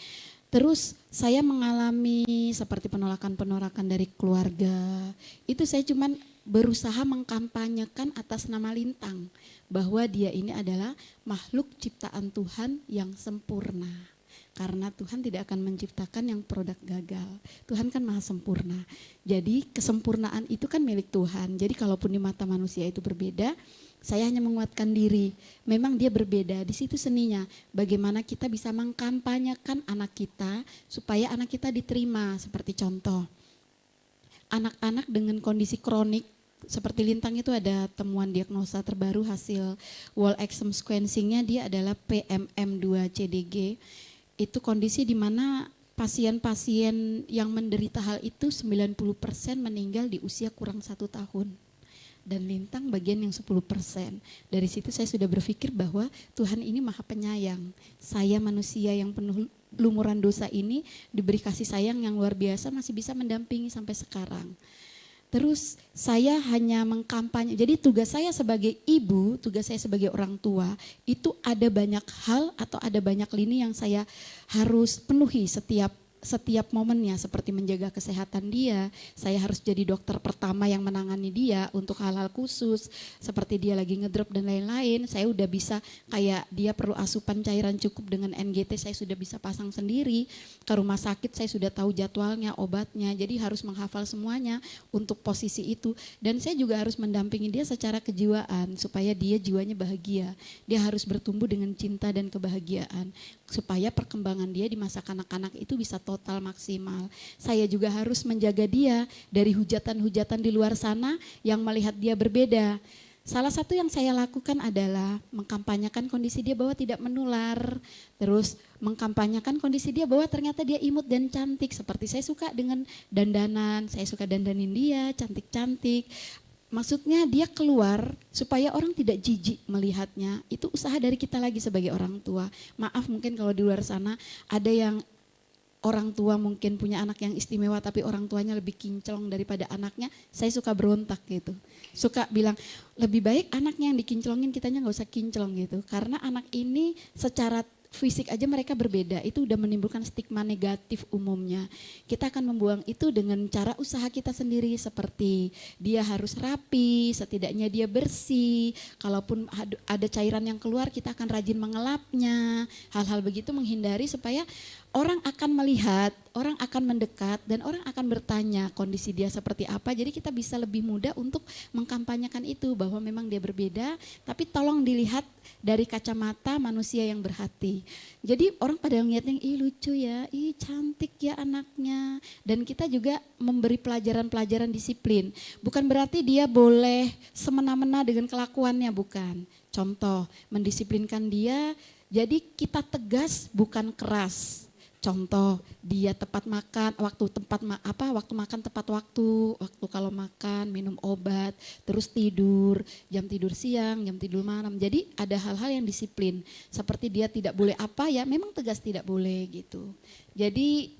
Terus saya mengalami seperti penolakan-penolakan dari keluarga. Itu saya cuman berusaha mengkampanyekan atas nama Lintang. Bahwa dia ini adalah makhluk ciptaan Tuhan yang sempurna. Karena Tuhan tidak akan menciptakan yang produk gagal. Tuhan kan maha sempurna. Jadi kesempurnaan itu kan milik Tuhan. Jadi kalaupun di mata manusia itu berbeda, saya hanya menguatkan diri. Memang dia berbeda, di situ seninya. Bagaimana kita bisa mengkampanyekan anak kita supaya anak kita diterima. Seperti contoh, anak-anak dengan kondisi kronik, seperti Lintang itu ada temuan diagnosa terbaru hasil whole exome sequencingnya, dia adalah PMM2-CDG. Itu kondisi di mana pasien-pasien yang menderita hal itu 90% meninggal di usia kurang 1 tahun. Dan Lintang bagian yang 10%. Dari situ saya sudah berpikir bahwa Tuhan ini maha penyayang. Saya manusia yang penuh lumuran dosa ini diberi kasih sayang yang luar biasa, masih bisa mendampingi sampai sekarang. Terus saya hanya mengkampanye, jadi tugas saya sebagai ibu, tugas saya sebagai orang tua, itu ada banyak hal atau ada banyak lini yang saya harus penuhi setiap setiap momennya, seperti menjaga kesehatan dia. Saya harus jadi dokter pertama yang menangani dia untuk hal-hal khusus, seperti dia lagi ngedrop dan lain-lain. Saya udah bisa, kayak dia perlu asupan cairan cukup dengan NGT, saya sudah bisa pasang sendiri. Ke rumah sakit saya sudah tahu jadwalnya, obatnya, jadi harus menghafal semuanya untuk posisi itu. Dan saya juga harus mendampingi dia secara kejiwaan supaya dia jiwanya bahagia. Dia harus bertumbuh dengan cinta dan kebahagiaan supaya perkembangan dia di masa kanak-kanak itu bisa total maksimal. Saya juga harus menjaga dia dari hujatan-hujatan di luar sana yang melihat dia berbeda. Salah satu yang saya lakukan adalah mengkampanyekan kondisi dia bahwa tidak menular. Terus mengkampanyekan kondisi dia bahwa ternyata dia imut dan cantik. Seperti saya suka dengan dandanan, saya suka dandanin dia cantik-cantik. Maksudnya dia keluar supaya orang tidak jijik melihatnya. Itu usaha dari kita lagi sebagai orang tua. Maaf mungkin kalau di luar sana ada yang orang tua mungkin punya anak yang istimewa tapi orang tuanya lebih kinclong daripada anaknya. Saya suka berontak gitu. Suka bilang lebih baik anaknya yang dikinclongin, kitanya gak usah kinclong gitu. Karena anak ini secara fisik aja mereka berbeda, itu udah menimbulkan stigma negatif umumnya. Kita akan membuang itu dengan cara usaha kita sendiri, seperti dia harus rapi, setidaknya dia bersih, kalaupun ada cairan yang keluar kita akan rajin mengelapnya, hal-hal begitu menghindari supaya orang akan melihat, orang akan mendekat, dan orang akan bertanya kondisi dia seperti apa. Jadi kita bisa lebih mudah untuk mengkampanyekan itu bahwa memang dia berbeda, tapi tolong dilihat dari kacamata manusia yang berhati. Jadi orang pada ngeliatnya, ih lucu ya, ih cantik ya anaknya. Dan kita juga memberi pelajaran-pelajaran disiplin. Bukan berarti dia boleh semena-mena dengan kelakuannya, bukan. Contoh, mendisiplinkan dia, jadi kita tegas bukan keras. Contoh, dia tepat makan, waktu makan tepat waktu kalau makan, minum obat, terus tidur, jam tidur siang, jam tidur malam. Jadi ada hal-hal yang disiplin, seperti dia tidak boleh apa ya, memang tegas tidak boleh gitu. Jadi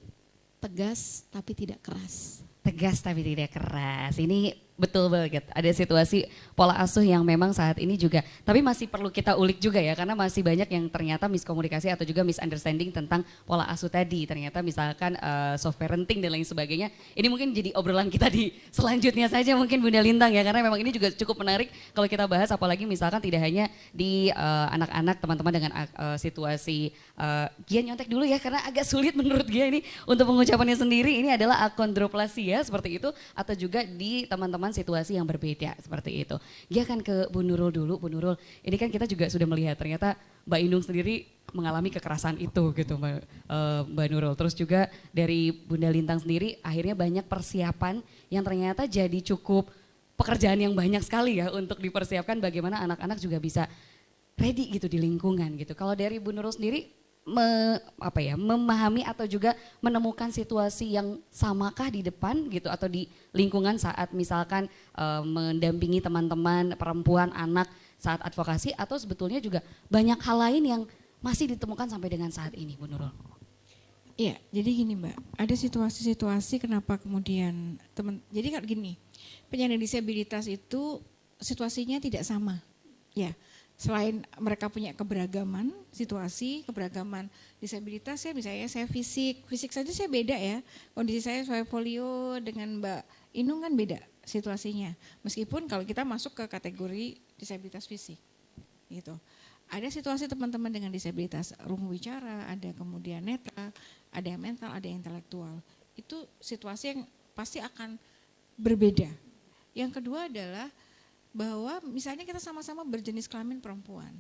tegas tapi tidak keras. Tegas tapi tidak keras. Ini betul banget. Ada situasi pola asuh yang memang saat ini juga, tapi masih perlu kita ulik juga ya, karena masih banyak yang ternyata miskomunikasi atau juga misunderstanding tentang pola asuh tadi. Ternyata misalkan soft parenting dan lain sebagainya. Ini mungkin jadi obrolan kita di selanjutnya saja mungkin Bunda Lintang ya, karena memang ini juga cukup menarik kalau kita bahas, apalagi misalkan tidak hanya di anak-anak, teman-teman dengan situasi Gia nyontek dulu ya, karena agak sulit menurut Gia ini untuk pengucapannya sendiri. Ini adalah akondroplasia seperti itu, atau juga di teman-teman situasi yang berbeda seperti itu. Gia akan ke Bu Nurul dulu. Bu Nurul, ini kan kita juga sudah melihat ternyata Mbak Inung sendiri mengalami kekerasan itu gitu Mbak Nurul. Terus juga dari Bunda Lintang sendiri akhirnya banyak persiapan yang ternyata jadi cukup pekerjaan yang banyak sekali ya untuk dipersiapkan bagaimana anak-anak juga bisa ready gitu di lingkungan gitu. Kalau dari Bu Nurul sendiri memahami atau juga menemukan situasi yang samakah di depan gitu atau di lingkungan saat misalkan mendampingi teman-teman perempuan, anak saat advokasi, atau sebetulnya juga banyak hal lain yang masih ditemukan sampai dengan saat ini, Bu Nurul? Iya, jadi gini Mbak, ada situasi-situasi kenapa kemudian jadi kan gini, penyandang disabilitas itu situasinya tidak sama, ya. Selain mereka punya keberagaman situasi, keberagaman disabilitas ya, misalnya saya fisik saja saya beda ya, kondisi saya polio dengan Mbak Inung kan beda situasinya. Meskipun kalau kita masuk ke kategori disabilitas fisik gitu. Ada situasi teman-teman dengan disabilitas rungu bicara, ada kemudian netra, ada yang mental, ada yang intelektual. Itu situasi yang pasti akan berbeda. Yang kedua adalah bahwa misalnya kita sama-sama berjenis kelamin perempuan.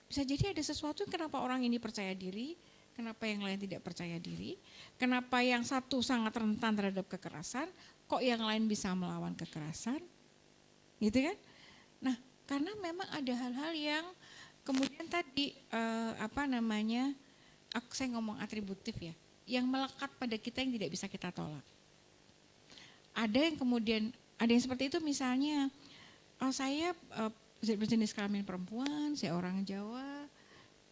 Bisa jadi ada sesuatu kenapa orang ini percaya diri, kenapa yang lain tidak percaya diri, kenapa yang satu sangat rentan terhadap kekerasan, kok yang lain bisa melawan kekerasan, gitu kan? Nah, karena memang ada hal-hal yang kemudian tadi saya ngomong atributif ya, yang melekat pada kita yang tidak bisa kita tolak. Ada yang kemudian, ada yang seperti itu misalnya, saya berjenis kelamin perempuan, saya orang Jawa,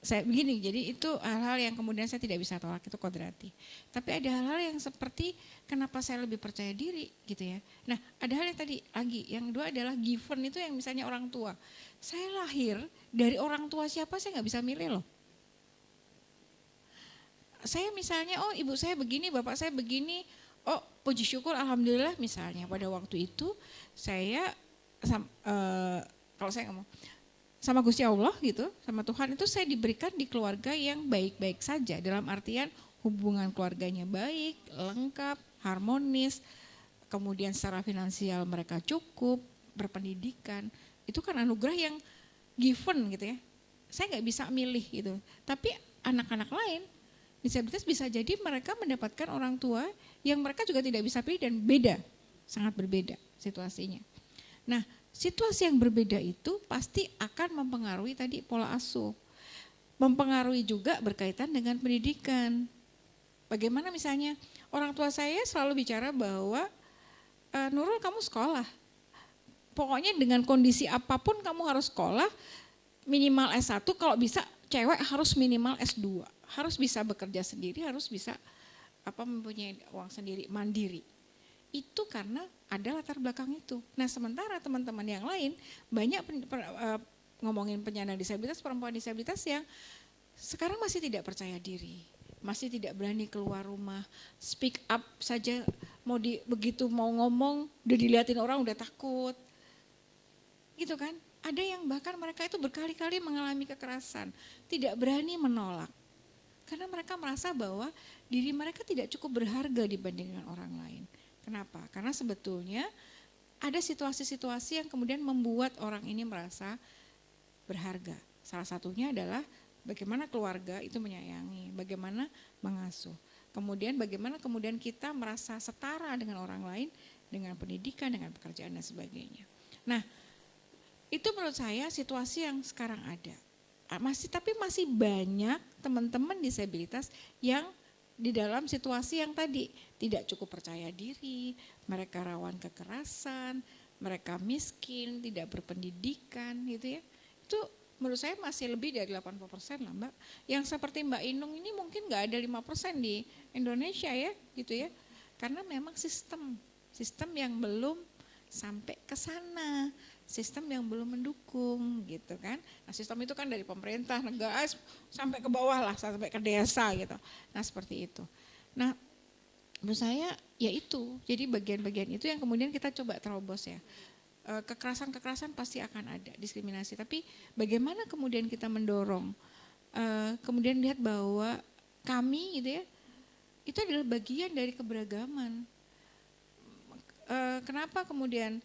saya begini, jadi itu hal-hal yang kemudian saya tidak bisa tolak, itu kodrati. Tapi ada hal-hal yang seperti kenapa saya lebih percaya diri gitu ya. Nah ada hal yang tadi lagi, yang kedua adalah given itu yang misalnya orang tua. Saya lahir dari orang tua siapa saya nggak bisa milih loh. saya misalnya, oh ibu saya begini, bapak saya begini, oh puji syukur alhamdulillah misalnya pada waktu itu saya kalau saya ngomong sama Gusti Allah gitu, sama Tuhan itu saya diberikan di keluarga yang baik-baik saja, dalam artian hubungan keluarganya baik, lengkap, harmonis, kemudian secara finansial mereka cukup, berpendidikan, itu kan anugerah yang given gitu ya. Saya nggak bisa milih gitu, tapi anak-anak lain disabilitas bisa jadi mereka mendapatkan orang tua yang mereka juga tidak bisa pilih dan beda, sangat berbeda situasinya. Nah, situasi yang berbeda itu pasti akan mempengaruhi tadi pola asuh. Mempengaruhi juga berkaitan dengan pendidikan. Bagaimana misalnya orang tua saya selalu bicara bahwa Nurul kamu sekolah. Pokoknya dengan kondisi apapun kamu harus sekolah, minimal S1, kalau bisa cewek harus minimal S2. Harus bisa bekerja sendiri, harus bisa mempunyai uang sendiri, mandiri. Itu karena ada latar belakang itu. Nah sementara teman-teman yang lain banyak ngomongin penyandang disabilitas, perempuan disabilitas yang sekarang masih tidak percaya diri, masih tidak berani keluar rumah, speak up saja, begitu mau ngomong udah dilihatin orang udah takut, gitu kan? Ada yang bahkan mereka itu berkali-kali mengalami kekerasan, tidak berani menolak, karena mereka merasa bahwa diri mereka tidak cukup berharga dibandingkan orang lain. Kenapa? Karena sebetulnya ada situasi-situasi yang kemudian membuat orang ini merasa berharga. Salah satunya adalah bagaimana keluarga itu menyayangi, bagaimana mengasuh. Kemudian bagaimana kemudian kita merasa setara dengan orang lain, dengan pendidikan, dengan pekerjaan dan sebagainya. Nah, itu menurut saya situasi yang sekarang ada. Tapi masih banyak teman-teman disabilitas yang di dalam situasi yang tadi tidak cukup percaya diri, mereka rawan kekerasan, mereka miskin, tidak berpendidikan gitu ya. Itu menurut saya masih lebih dari 80% lah Mbak. Yang seperti Mbak Inung ini mungkin nggak ada 5% di Indonesia ya gitu ya. Karena memang sistem yang belum sampai ke sana, sistem yang belum mendukung gitu kan. Nah sistem itu kan dari pemerintah, negara sampai ke bawah lah, sampai ke desa gitu. Nah seperti itu. Nah menurut saya ya itu, jadi bagian-bagian itu yang kemudian kita coba terobos ya. Kekerasan-kekerasan pasti akan ada, diskriminasi. Tapi bagaimana kemudian kita mendorong, kemudian lihat bahwa kami gitu ya, itu adalah bagian dari keberagaman. Kenapa kemudian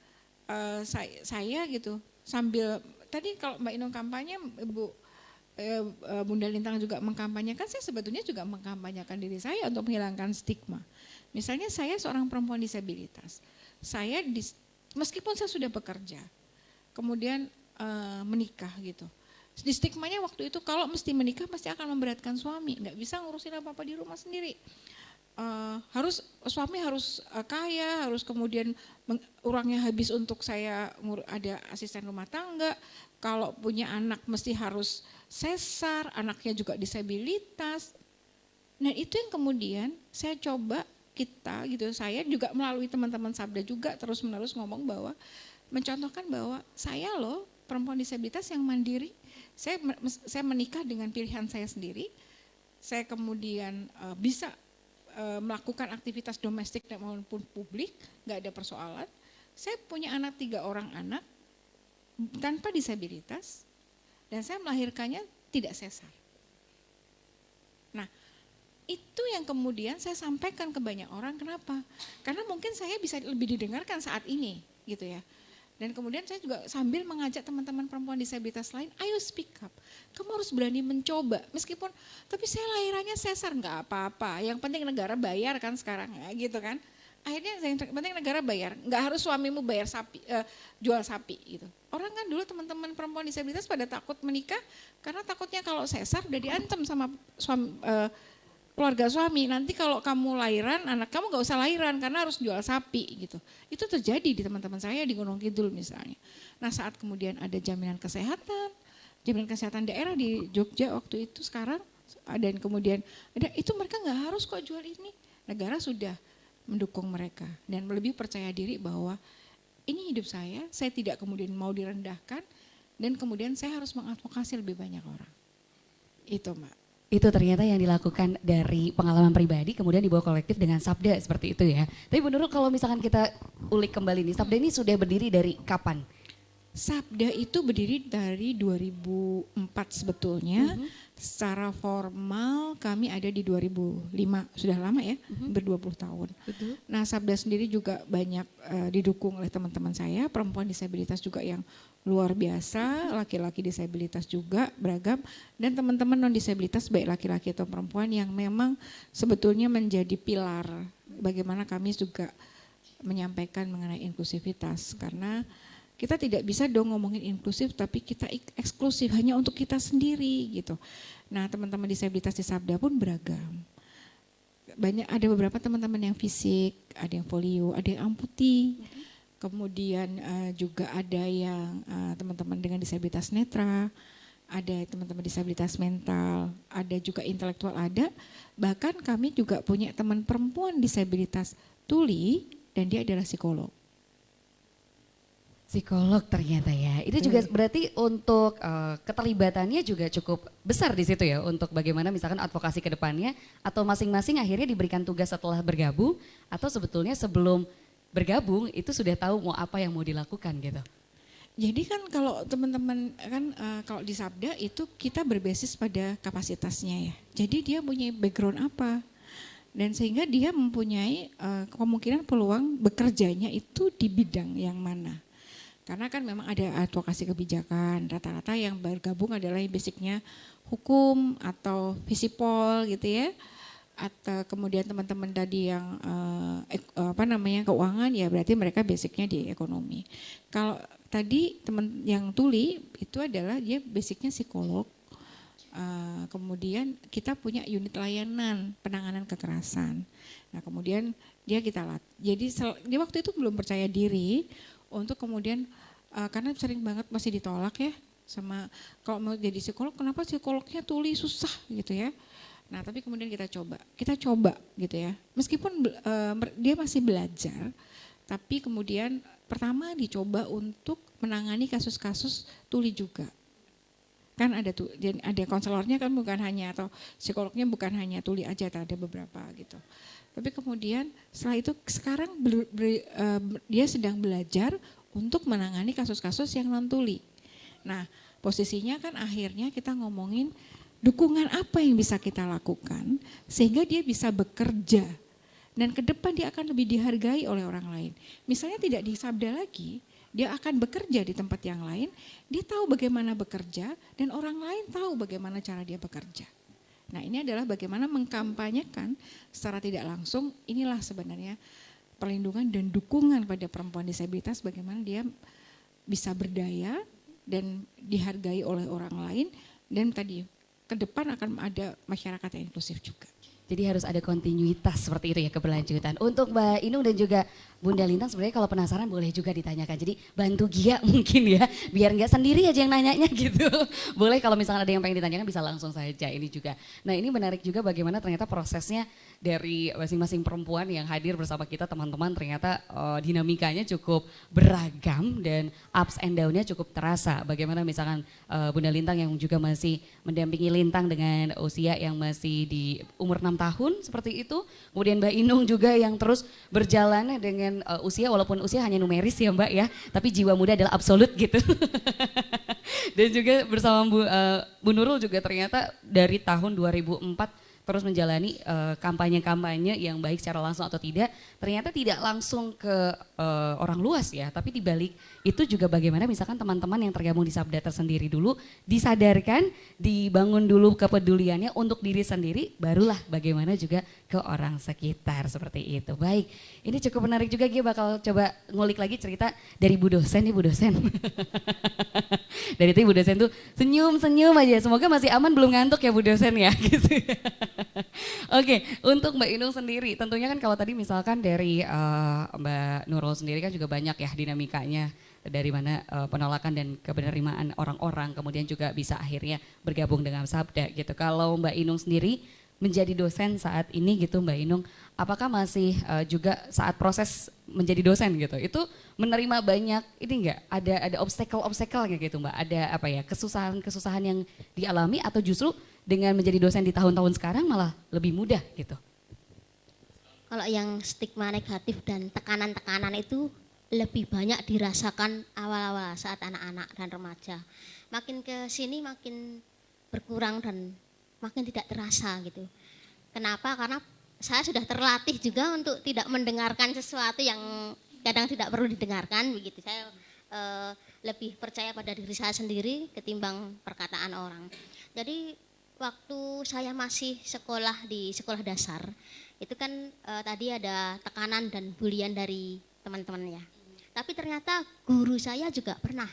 saya gitu sambil tadi kalau Mbak Inung kampanye, Bunda Lintang juga mengkampanyekan, saya sebetulnya juga mengkampanyekan diri saya untuk menghilangkan stigma. Misalnya saya seorang perempuan disabilitas, saya meskipun saya sudah bekerja, kemudian menikah gitu. Di stigmanya waktu itu kalau mesti menikah pasti akan memberatkan suami, nggak bisa ngurusin apa-apa di rumah sendiri. Suami harus kaya, harus kemudian uangnya habis untuk saya ada asisten rumah tangga. Kalau punya anak mesti harus sesar, anaknya juga disabilitas. Nah itu yang kemudian saya coba saya juga melalui teman-teman Sabda juga terus menerus ngomong bahwa mencontohkan bahwa saya loh perempuan disabilitas yang mandiri. Saya menikah dengan pilihan saya sendiri. Saya kemudian bisa melakukan aktivitas domestik maupun publik, nggak ada persoalan. Saya punya 3 orang anak tanpa disabilitas dan saya melahirkannya tidak sesar. Nah, itu yang kemudian saya sampaikan ke banyak orang. Kenapa? Karena mungkin saya bisa lebih didengarkan saat ini, gitu ya. Dan kemudian saya juga sambil mengajak teman-teman perempuan disabilitas lain, ayo speak up. Kamu harus berani mencoba, meskipun, tapi saya lahirannya sesar, nggak apa-apa. Yang penting negara bayar kan sekarang, gitu kan. Akhirnya yang penting negara bayar, nggak harus suamimu bayar jual sapi gitu. Orang kan dulu teman-teman perempuan disabilitas pada takut menikah, karena takutnya kalau sesar udah diancam sama keluarga suami, nanti kalau kamu lahiran, anak kamu gak usah lahiran karena harus jual sapi gitu. Itu terjadi di teman-teman saya di Gunung Kidul misalnya. Nah saat kemudian ada jaminan kesehatan daerah di Jogja waktu itu sekarang, dan kemudian ada itu mereka gak harus kok jual ini. Negara sudah mendukung mereka dan lebih percaya diri bahwa ini hidup saya tidak kemudian mau direndahkan dan kemudian saya harus mengadvokasi lebih banyak orang. Itu Mbak. Itu ternyata yang dilakukan dari pengalaman pribadi kemudian dibawa kolektif dengan Sabda seperti itu ya. Tapi Bu Nurul kalau misalkan kita ulik kembali nih, Sabda ini sudah berdiri dari kapan? Sabda itu berdiri dari 2004 sebetulnya. Secara formal kami ada di 2005, sudah lama ya, ber-20 tahun. Betul. Nah, Sabda sendiri juga banyak didukung oleh teman-teman saya, perempuan disabilitas juga yang luar biasa, laki-laki disabilitas juga beragam, dan teman-teman non disabilitas baik laki-laki atau perempuan yang memang sebetulnya menjadi pilar bagaimana kami juga menyampaikan mengenai inklusivitas, karena kita tidak bisa dong ngomongin inklusif tapi kita eksklusif hanya untuk kita sendiri gitu. Nah, teman-teman disabilitas di Sabda pun beragam. Ada beberapa teman-teman yang fisik, ada yang polio, ada yang amputi. Kemudian juga ada yang teman-teman dengan disabilitas netra, ada teman-teman disabilitas mental, ada juga intelektual ada. Bahkan kami juga punya teman perempuan disabilitas tuli dan dia adalah psikolog. Psikolog ternyata ya. Itu juga berarti untuk keterlibatannya juga cukup besar di situ ya untuk bagaimana misalkan advokasi ke depannya atau masing-masing akhirnya diberikan tugas setelah bergabung atau sebetulnya sebelum bergabung itu sudah tahu mau apa yang mau dilakukan gitu. Jadi kan kalau teman-teman kan kalau di Sabda itu kita berbasis pada kapasitasnya ya. Jadi dia punya background apa dan sehingga dia mempunyai kemungkinan peluang bekerjanya itu di bidang yang mana. Karena kan memang ada advokasi kebijakan, rata-rata yang bergabung adalah yang basicnya hukum atau visipol gitu ya. Atau kemudian teman-teman tadi yang keuangan ya berarti mereka basicnya di ekonomi. Kalau tadi teman yang tuli itu adalah dia basicnya psikolog. Kemudian kita punya unit layanan penanganan kekerasan. Nah kemudian kita jadi dia waktu itu belum percaya diri untuk kemudian karena sering banget masih ditolak ya sama kalau mau jadi psikolog, kenapa psikolognya tuli susah gitu ya. Nah tapi kemudian kita coba gitu ya. Meskipun dia masih belajar, tapi kemudian pertama dicoba untuk menangani kasus-kasus tuli juga. Kan ada konselornya kan bukan hanya atau psikolognya bukan hanya tuli aja, ada beberapa gitu. Tapi kemudian setelah itu sekarang dia sedang belajar untuk menangani kasus-kasus yang non tuli. Nah posisinya kan akhirnya kita ngomongin dukungan apa yang bisa kita lakukan sehingga dia bisa bekerja dan ke depan dia akan lebih dihargai oleh orang lain. Misalnya tidak di Sabda lagi, dia akan bekerja di tempat yang lain, dia tahu bagaimana bekerja dan orang lain tahu bagaimana cara dia bekerja. Nah ini adalah bagaimana mengkampanyekan secara tidak langsung, inilah sebenarnya perlindungan dan dukungan pada perempuan disabilitas, bagaimana dia bisa berdaya dan dihargai oleh orang lain, dan tadi ke depan akan ada masyarakat yang inklusif juga. Jadi harus ada kontinuitas seperti itu ya, keberlanjutan. Untuk Mbak Inung dan juga Bunda Lintang sebenarnya kalau penasaran boleh juga ditanyakan. Jadi bantu Gia mungkin ya, biar nggak sendiri aja yang nanyanya gitu. Boleh kalau misalnya ada yang pengen ditanyakan bisa langsung saja ini juga. Nah ini menarik juga bagaimana ternyata prosesnya dari masing-masing perempuan yang hadir bersama kita teman-teman, ternyata dinamikanya cukup beragam dan ups and down-nya cukup terasa. Bagaimana misalkan Bunda Lintang yang juga masih mendampingi Lintang dengan usia yang masih di umur 6 tahun seperti itu. Kemudian Mbak Inung juga yang terus berjalan dengan usia, walaupun usia hanya numeris ya Mbak ya, tapi jiwa muda adalah absolut gitu. Dan juga bersama Bu Nurul juga ternyata dari tahun 2004 terus menjalani kampanye-kampanye yang baik secara langsung atau tidak, ternyata tidak langsung ke orang luas ya, tapi dibalik itu juga bagaimana misalkan teman-teman yang tergabung di Sabda tersendiri dulu disadarkan, dibangun dulu kepeduliannya untuk diri sendiri, barulah bagaimana juga ke orang sekitar seperti itu. Baik, ini cukup menarik juga, Gia bakal coba ngulik lagi cerita dari Bu dosen nih, Bu dosen. Dari itu Bu dosen tuh senyum-senyum aja, semoga masih aman belum ngantuk ya Bu dosen ya gitu. Oke, untuk Mbak Inung sendiri, tentunya kan kalau tadi misalkan dari Mbak Nurul sendiri kan juga banyak ya dinamikanya dari mana penolakan dan kepenerimaan orang-orang, kemudian juga bisa akhirnya bergabung dengan Sabda gitu. Kalau Mbak Inung sendiri menjadi dosen saat ini gitu Mbak Inung, apakah masih juga saat proses menjadi dosen gitu, itu menerima banyak ini enggak, ada obstacle-obstacle gitu Mbak, ada apa ya, kesusahan-kesusahan yang dialami atau justru dengan menjadi dosen di tahun-tahun sekarang malah lebih mudah gitu? Kalau yang stigma negatif dan tekanan-tekanan itu lebih banyak dirasakan awal-awal saat anak-anak dan remaja. Makin ke sini makin berkurang dan makin tidak terasa gitu. Kenapa? Karena saya sudah terlatih juga untuk tidak mendengarkan sesuatu yang kadang tidak perlu didengarkan begitu. Saya lebih percaya pada diri saya sendiri ketimbang perkataan orang. Jadi waktu saya masih sekolah di sekolah dasar, itu kan tadi ada tekanan dan bulian dari teman-temannya. Tapi ternyata guru saya juga pernah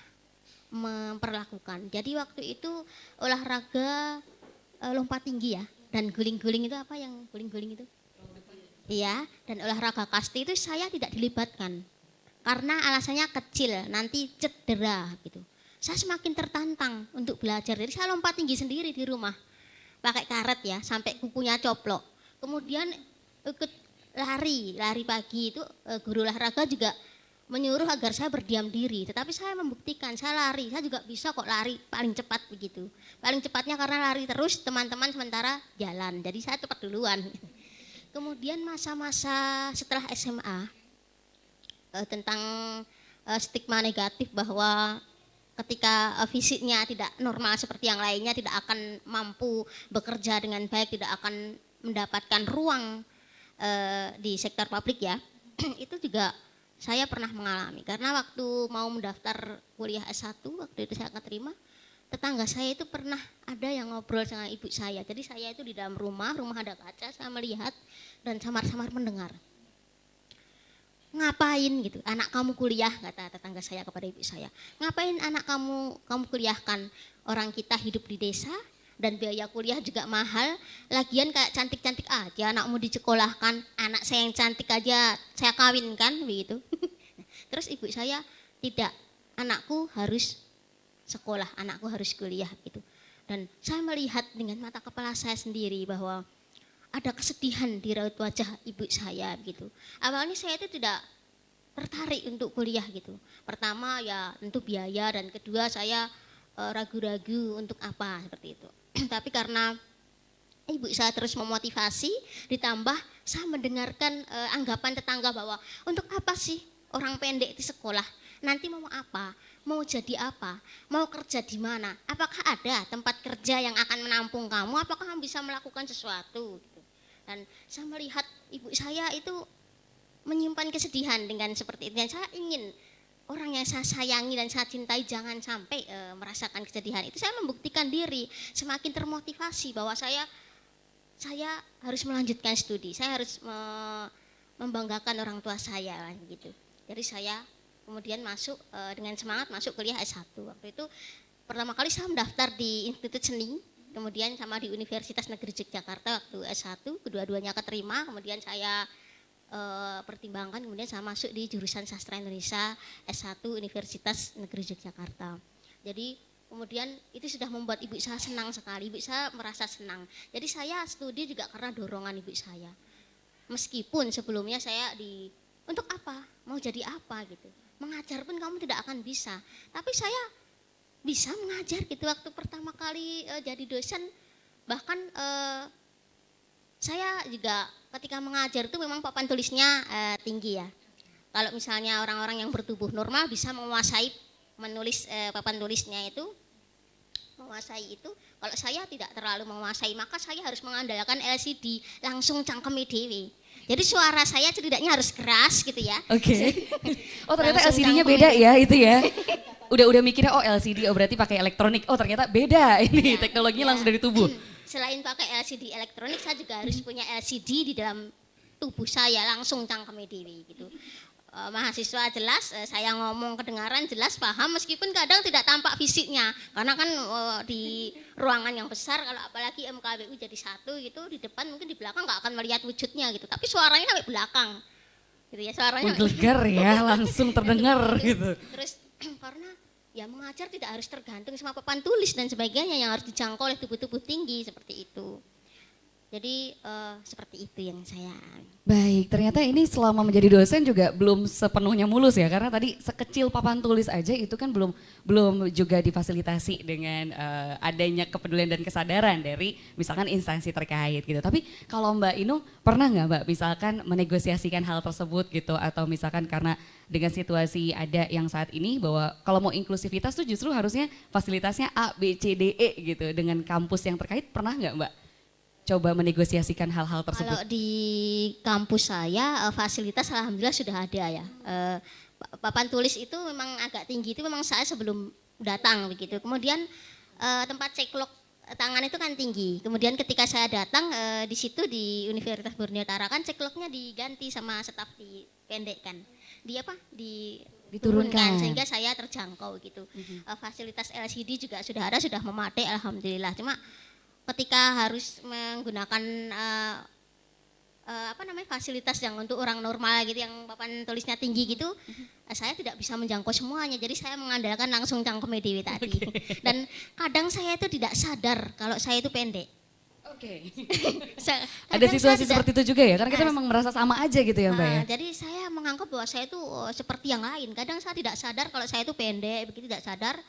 memperlakukan. Jadi waktu itu olahraga lompat tinggi ya, dan guling-guling itu apa yang guling-guling itu? Iya, dan olahraga kasti itu saya tidak dilibatkan. Karena alasannya kecil, nanti cedera gitu. Saya semakin tertantang untuk belajar. Jadi saya lompat tinggi sendiri di rumah. Pakai karet ya, sampai kukunya coplok. Kemudian ikut lari pagi itu guru olahraga juga menyuruh agar saya berdiam diri. Tetapi saya membuktikan, saya lari, saya juga bisa kok lari paling cepat begitu. Paling cepatnya karena lari terus, teman-teman sementara jalan. Jadi saya cepat duluan. Kemudian masa-masa setelah SMA, tentang stigma negatif bahwa ketika fisiknya tidak normal seperti yang lainnya, tidak akan mampu bekerja dengan baik, tidak akan mendapatkan ruang di sektor publik ya. Itu juga saya pernah mengalami, karena waktu mau mendaftar kuliah S1, waktu itu saya keterima, tetangga saya itu pernah ada yang ngobrol sama ibu saya. Jadi saya itu di dalam rumah ada kaca, saya melihat dan samar-samar mendengar. Ngapain gitu, anak kamu kuliah, kata tetangga saya kepada ibu saya. Ngapain anak kamu kuliahkan, orang kita hidup di desa dan biaya kuliah juga mahal, lagian kayak cantik-cantik aja anakmu disekolahkan, anak saya yang cantik aja saya kawinkan begitu. Terus ibu saya, tidak, anakku harus sekolah, anakku harus kuliah gitu. Dan saya melihat dengan mata kepala saya sendiri bahwa ada kesedihan di raut wajah ibu saya gitu. Awalnya saya itu tidak tertarik untuk kuliah gitu. Pertama ya tentu biaya, dan kedua saya ragu-ragu untuk apa seperti itu. Tapi karena ibu saya terus memotivasi, ditambah saya mendengarkan anggapan tetangga bahwa untuk apa sih orang pendek di sekolah? Nanti mau apa? Mau jadi apa? Mau kerja di mana? Apakah ada tempat kerja yang akan menampung kamu? Apakah kamu bisa melakukan sesuatu? Dan saya melihat ibu saya itu menyimpan kesedihan dengan seperti itu. Dan saya ingin orang yang saya sayangi dan saya cintai jangan sampai merasakan kesedihan itu. Saya membuktikan diri, semakin termotivasi bahwa saya harus melanjutkan studi. Saya harus membanggakan orang tua saya gitu. Jadi saya kemudian masuk dengan semangat masuk kuliah S1. Waktu itu pertama kali saya mendaftar di Institut Seni, kemudian sama di Universitas Negeri Yogyakarta waktu S1, kedua-duanya keterima. Kemudian saya pertimbangkan, kemudian saya masuk di jurusan Sastra Indonesia S1 Universitas Negeri Yogyakarta. Jadi kemudian itu sudah membuat ibu saya senang sekali, ibu saya merasa senang. Jadi saya studi juga karena dorongan ibu saya. Meskipun sebelumnya saya untuk apa? Mau jadi apa gitu. Mengajar pun kamu tidak akan bisa. Tapi saya bisa mengajar gitu waktu pertama kali jadi dosen. Bahkan saya juga ketika mengajar itu memang papan tulisnya tinggi ya. Kalau misalnya orang-orang yang bertubuh normal bisa menguasai menulis papan tulisnya itu, menguasai itu. Kalau saya tidak terlalu menguasai, maka saya harus mengandalkan LCD, langsung cangkeme dewe. Jadi suara saya setidaknya harus keras gitu ya. Oke. Oh ternyata Langsung LCD-nya cangkeme. beda ya itu ya. Udah mikirnya oh LCD, oh berarti pakai elektronik. Oh ternyata beda ini Ya, teknologinya ya. langsung dari tubuh. Selain pakai LCD elektronik, saya juga harus punya LCD di dalam tubuh saya, langsung cangkeme dewe gitu. Mahasiswa jelas, saya ngomong kedengaran jelas, paham, meskipun kadang tidak tampak fisiknya. Karena kan di ruangan yang besar, kalau apalagi MKBU jadi satu gitu, di depan mungkin di belakang nggak akan melihat wujudnya gitu. Tapi suaranya sampai belakang, gitu ya suaranya. Menggelegar ya, langsung terdengar gitu. Terus karena ya mengajar tidak harus tergantung sama papan tulis dan sebagainya yang harus dijangkau oleh tubuh-tubuh tinggi seperti itu. Jadi seperti itu yang saya. Baik, ternyata ini selama menjadi dosen juga belum sepenuhnya mulus ya, karena tadi sekecil papan tulis aja itu kan belum juga difasilitasi dengan adanya kepedulian dan kesadaran dari misalkan instansi terkait gitu. Tapi kalau Mbak Inung pernah nggak Mbak misalkan menegosiasikan hal tersebut gitu, atau misalkan karena dengan situasi ada yang saat ini bahwa kalau mau inklusivitas tuh justru harusnya fasilitasnya A, B, C, D, E gitu, dengan kampus yang terkait, pernah nggak Mbak coba menegosiasikan hal-hal tersebut? Kalau di kampus saya fasilitas alhamdulillah sudah ada ya. Papan tulis itu memang agak tinggi, itu memang saya sebelum datang begitu. Kemudian tempat ceklok tangan itu kan tinggi. Kemudian ketika saya datang di situ di Universitas Borneo Utara kan cekloknya diganti sama staf dipendekkan. Diturunkan sehingga saya terjangkau gitu. Fasilitas LCD juga sudah ada, sudah memadai alhamdulillah. Cuma ketika harus menggunakan fasilitas yang untuk orang normal gitu, yang papan tulisnya tinggi gitu, saya tidak bisa menjangkau semuanya. Jadi saya mengandalkan langsung Cangkeme Dewi tadi. Dan kadang saya itu tidak sadar kalau saya itu pendek. Oke. Kadang Ada situasi saya seperti itu juga ya, karena kita memang merasa sama aja gitu ya Mbak ya. Jadi saya menganggap bahwa saya itu seperti yang lain. Kadang saya tidak sadar kalau saya itu pendek, begitu tidak sadar.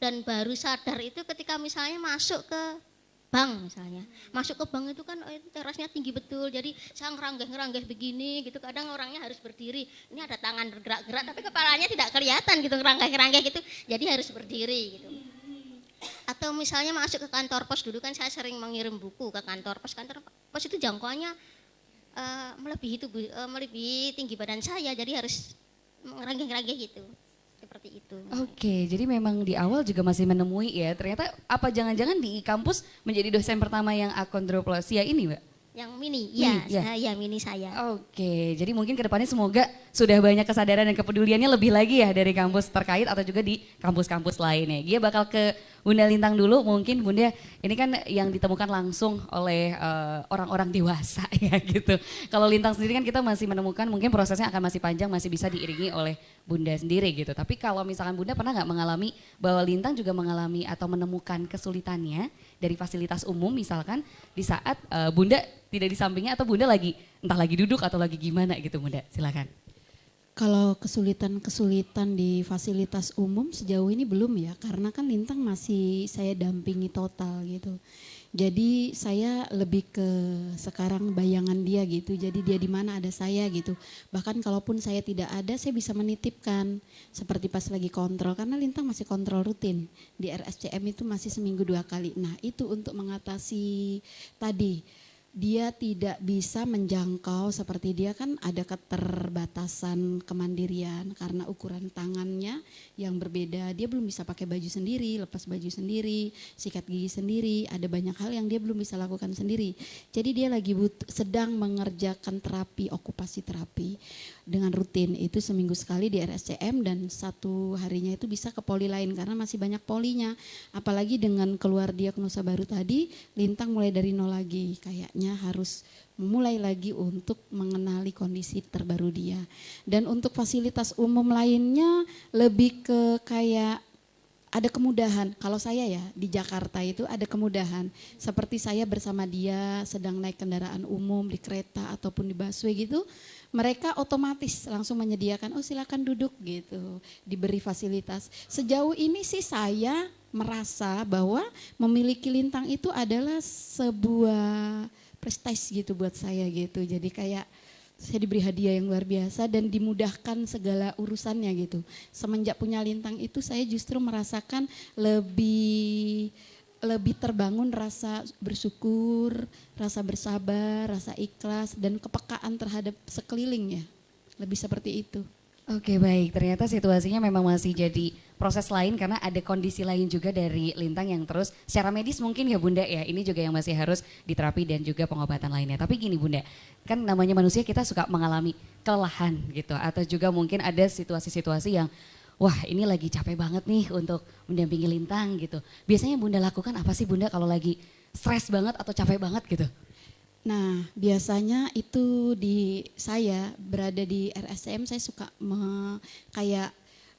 Dan baru sadar itu ketika misalnya masuk ke bank misalnya. Masuk ke bank itu kan terasnya tinggi betul. Jadi saya ngeranggeh begini gitu. Kadang orangnya harus berdiri. Ini ada tangan bergerak-gerak tapi kepalanya tidak kelihatan gitu, ngeranggeh gitu. Jadi harus berdiri gitu. Atau misalnya masuk ke kantor pos, dulu kan saya sering mengirim buku ke kantor pos. Kantor pos itu jangkauannya melebihi tinggi badan saya. Jadi harus ngeranggeh gitu. Seperti itu. Oke, jadi memang di awal juga masih menemui ya. Ternyata apa jangan-jangan di kampus menjadi dosen pertama yang akondroplasia ini, Mbak? Yang mini, mini saya. Oke, jadi mungkin kedepannya semoga sudah banyak kesadaran dan kepeduliannya lebih lagi ya dari kampus terkait atau juga di kampus-kampus lainnya. Dia bakal ke Bunda Lintang dulu, mungkin Bunda ini kan yang ditemukan langsung oleh orang-orang dewasa ya gitu. Kalau Lintang sendiri kan kita masih menemukan mungkin prosesnya akan masih panjang, masih bisa diiringi oleh Bunda sendiri gitu. Tapi kalau misalkan Bunda pernah nggak mengalami bahwa Lintang juga mengalami atau menemukan kesulitannya dari fasilitas umum misalkan di saat Bunda tidak di sampingnya atau Bunda lagi entah lagi duduk atau lagi gimana gitu Bunda, silakan. Kalau kesulitan-kesulitan di fasilitas umum sejauh ini belum ya, karena kan Lintang masih saya dampingi total gitu. Jadi saya lebih ke sekarang bayangan dia gitu, jadi dia di mana ada saya gitu. Bahkan kalaupun saya tidak ada, saya bisa menitipkan seperti pas lagi kontrol, karena Lintang masih kontrol rutin. Di RSCM itu masih seminggu 2 kali. Nah itu untuk mengatasi tadi, dia tidak bisa menjangkau seperti dia kan ada keterbatasan kemandirian karena ukuran tangannya yang berbeda. Dia belum bisa pakai baju sendiri, lepas baju sendiri, sikat gigi sendiri, ada banyak hal yang dia belum bisa lakukan sendiri. Jadi dia lagi sedang mengerjakan terapi, okupasi terapi dengan rutin itu seminggu sekali di RSCM dan 1 harinya itu bisa ke poli lain karena masih banyak polinya. Apalagi dengan keluar diagnosa baru tadi, Lintang mulai dari nol lagi, kayaknya harus mulai lagi untuk mengenali kondisi terbaru dia. Dan untuk fasilitas umum lainnya lebih ke kayak ada kemudahan. Kalau saya ya di Jakarta itu ada kemudahan. Seperti saya bersama dia sedang naik kendaraan umum di kereta ataupun di busway gitu, mereka otomatis langsung menyediakan, oh silakan duduk gitu, diberi fasilitas. Sejauh ini sih saya merasa bahwa memiliki Lintang itu adalah sebuah prestasi gitu buat saya gitu. Jadi kayak saya diberi hadiah yang luar biasa dan dimudahkan segala urusannya gitu. Semenjak punya Lintang itu saya justru merasakan lebih terbangun rasa bersyukur, rasa bersabar, rasa ikhlas dan kepekaan terhadap sekeliling ya. Lebih seperti itu. Oke baik, ternyata situasinya memang masih jadi proses lain karena ada kondisi lain juga dari Lintang yang terus secara medis mungkin ya Bunda ya, ini juga yang masih harus diterapi dan juga pengobatan lainnya. Tapi gini Bunda, kan namanya manusia kita suka mengalami kelelahan gitu atau juga mungkin ada situasi-situasi yang wah ini lagi capek banget nih untuk mendampingi Lintang gitu. Biasanya Bunda lakukan apa sih Bunda kalau lagi stres banget atau capek banget gitu? Nah biasanya itu di saya berada di RSCM saya suka kayak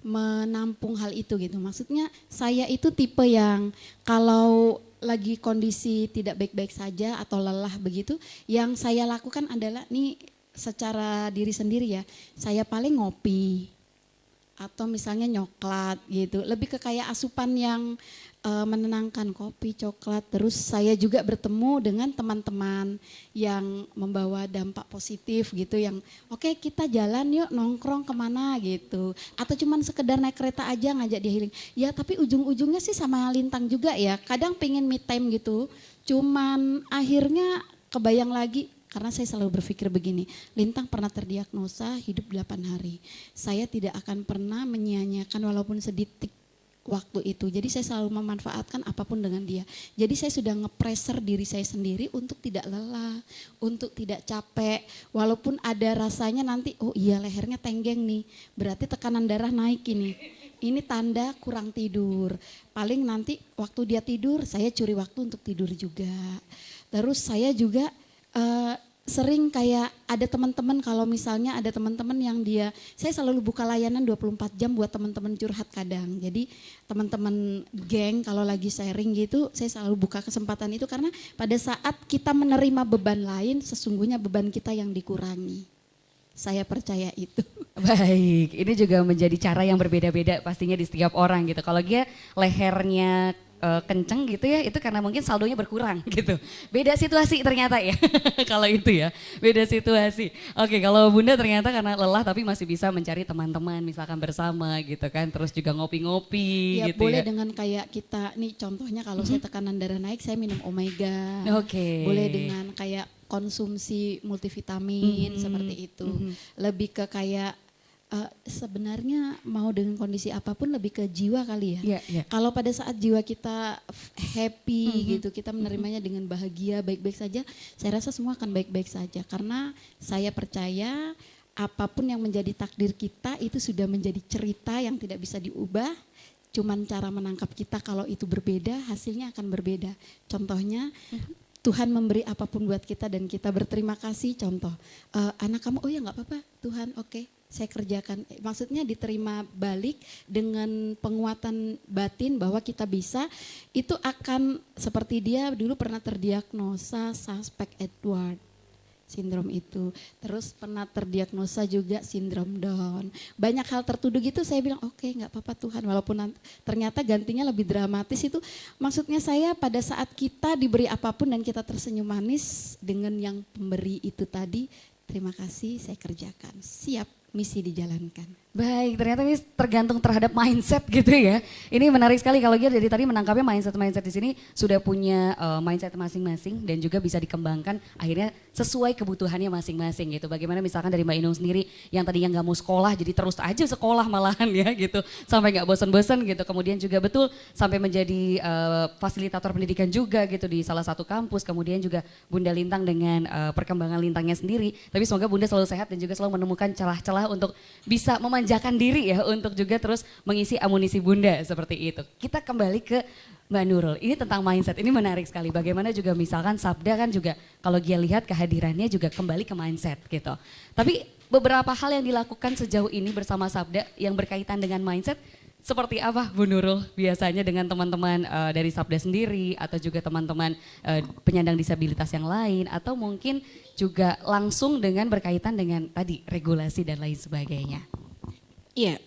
menampung hal itu gitu. Maksudnya saya itu tipe yang kalau lagi kondisi tidak baik-baik saja atau lelah begitu, yang saya lakukan adalah nih secara diri sendiri ya, saya paling ngopi atau misalnya nyoklat gitu, lebih ke kayak asupan yang menenangkan, kopi, coklat. Terus saya juga bertemu dengan teman-teman yang membawa dampak positif gitu, yang oke, kita jalan yuk nongkrong kemana gitu, atau cuman sekedar naik kereta aja ngajak dia healing. Ya tapi ujung-ujungnya sih sama Lintang juga ya, kadang pengen me time gitu, cuman akhirnya kebayang lagi. Karena saya selalu berpikir begini, Lintang pernah terdiagnosa hidup 8 hari. Saya tidak akan pernah menyia-nyiakan walaupun sedetik waktu itu. Jadi saya selalu memanfaatkan apapun dengan dia. Jadi saya sudah nge-pressure diri saya sendiri untuk tidak lelah, untuk tidak capek. Walaupun ada rasanya nanti, oh iya lehernya tenggeng nih, berarti tekanan darah naik ini. Ini tanda kurang tidur. Paling nanti waktu dia tidur, saya curi waktu untuk tidur juga. Terus saya juga sering kayak ada teman-teman, kalau misalnya ada teman-teman yang saya selalu buka layanan 24 jam buat teman-teman curhat kadang. Jadi teman-teman geng kalau lagi sharing gitu, saya selalu buka kesempatan itu karena pada saat kita menerima beban lain, sesungguhnya beban kita yang dikurangi. Saya percaya itu. Baik, ini juga menjadi cara yang berbeda-beda pastinya di setiap orang gitu. Kalau dia lehernya kenceng gitu ya, itu karena mungkin saldonya berkurang gitu. Beda situasi ternyata ya, kalau itu ya, beda situasi. Oke, kalau Bunda ternyata karena lelah tapi masih bisa mencari teman-teman misalkan bersama gitu kan, terus juga ngopi-ngopi Ya gitu boleh ya. dengan kayak kita, nih contohnya kalau saya tekanan darah naik, saya minum omega. Oke. Boleh dengan kayak konsumsi multivitamin seperti itu. Lebih ke kayak sebenarnya mau dengan kondisi apapun lebih ke jiwa kali ya. Iya, iya. Kalau pada saat jiwa kita happy gitu, kita menerimanya dengan bahagia, baik-baik saja, saya rasa semua akan baik-baik saja. Karena saya percaya apapun yang menjadi takdir kita itu sudah menjadi cerita yang tidak bisa diubah. Cuman cara menangkap kita kalau itu berbeda, hasilnya akan berbeda. Contohnya Tuhan memberi apapun buat kita dan kita berterima kasih. Contoh, anak kamu, oh ya nggak apa-apa Tuhan, oke. Saya kerjakan, maksudnya diterima balik dengan penguatan batin bahwa kita bisa, itu akan seperti dia dulu pernah terdiagnosa suspek Edward sindrom itu, terus pernah terdiagnosa juga sindrom Down. Banyak hal tertuduh gitu, saya bilang oke, nggak apa-apa Tuhan, walaupun ternyata gantinya lebih dramatis. Itu maksudnya saya pada saat kita diberi apapun dan kita tersenyum manis dengan yang pemberi itu tadi, terima kasih, saya kerjakan, siap misi dijalankan. Baik, ternyata ini tergantung terhadap mindset gitu ya. Ini menarik sekali kalau dia dari tadi menangkapnya mindset di sini sudah punya mindset masing-masing dan juga bisa dikembangkan akhirnya sesuai kebutuhannya masing-masing gitu. Bagaimana misalkan dari Mbak Inung sendiri yang tadinya nggak mau sekolah jadi terus aja sekolah malahan ya gitu sampai nggak bosan-bosan gitu. Kemudian juga betul sampai menjadi fasilitator pendidikan juga gitu di salah satu kampus. Kemudian juga Bunda Lintang dengan perkembangan Lintangnya sendiri. Tapi semoga Bunda selalu sehat dan juga selalu menemukan celah-celah untuk bisa memanjakan diri ya untuk juga terus mengisi amunisi Bunda seperti itu. Kita kembali ke Mbak Nurul, ini tentang mindset, ini menarik sekali. Bagaimana juga misalkan Sabda kan juga kalau dia lihat kehadirannya juga kembali ke mindset gitu. Tapi beberapa hal yang dilakukan sejauh ini bersama Sabda yang berkaitan dengan mindset seperti apa Bu Nurul biasanya dengan teman-teman dari Sabda sendiri atau juga teman-teman penyandang disabilitas yang lain atau mungkin juga langsung dengan berkaitan dengan tadi regulasi dan lain sebagainya. Iya,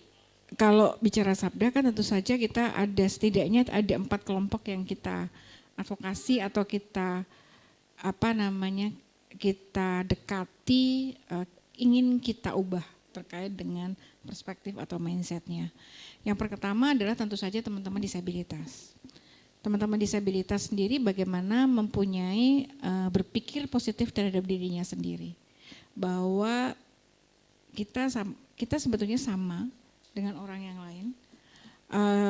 kalau bicara Sabda kan tentu saja kita ada setidaknya ada 4 kelompok yang kita advokasi atau kita kita dekati, ingin kita ubah terkait dengan perspektif atau mindsetnya. Yang pertama adalah tentu saja teman-teman disabilitas. Teman-teman disabilitas sendiri bagaimana mempunyai berpikir positif terhadap dirinya sendiri. Bahwa kita sebetulnya sama dengan orang yang lain.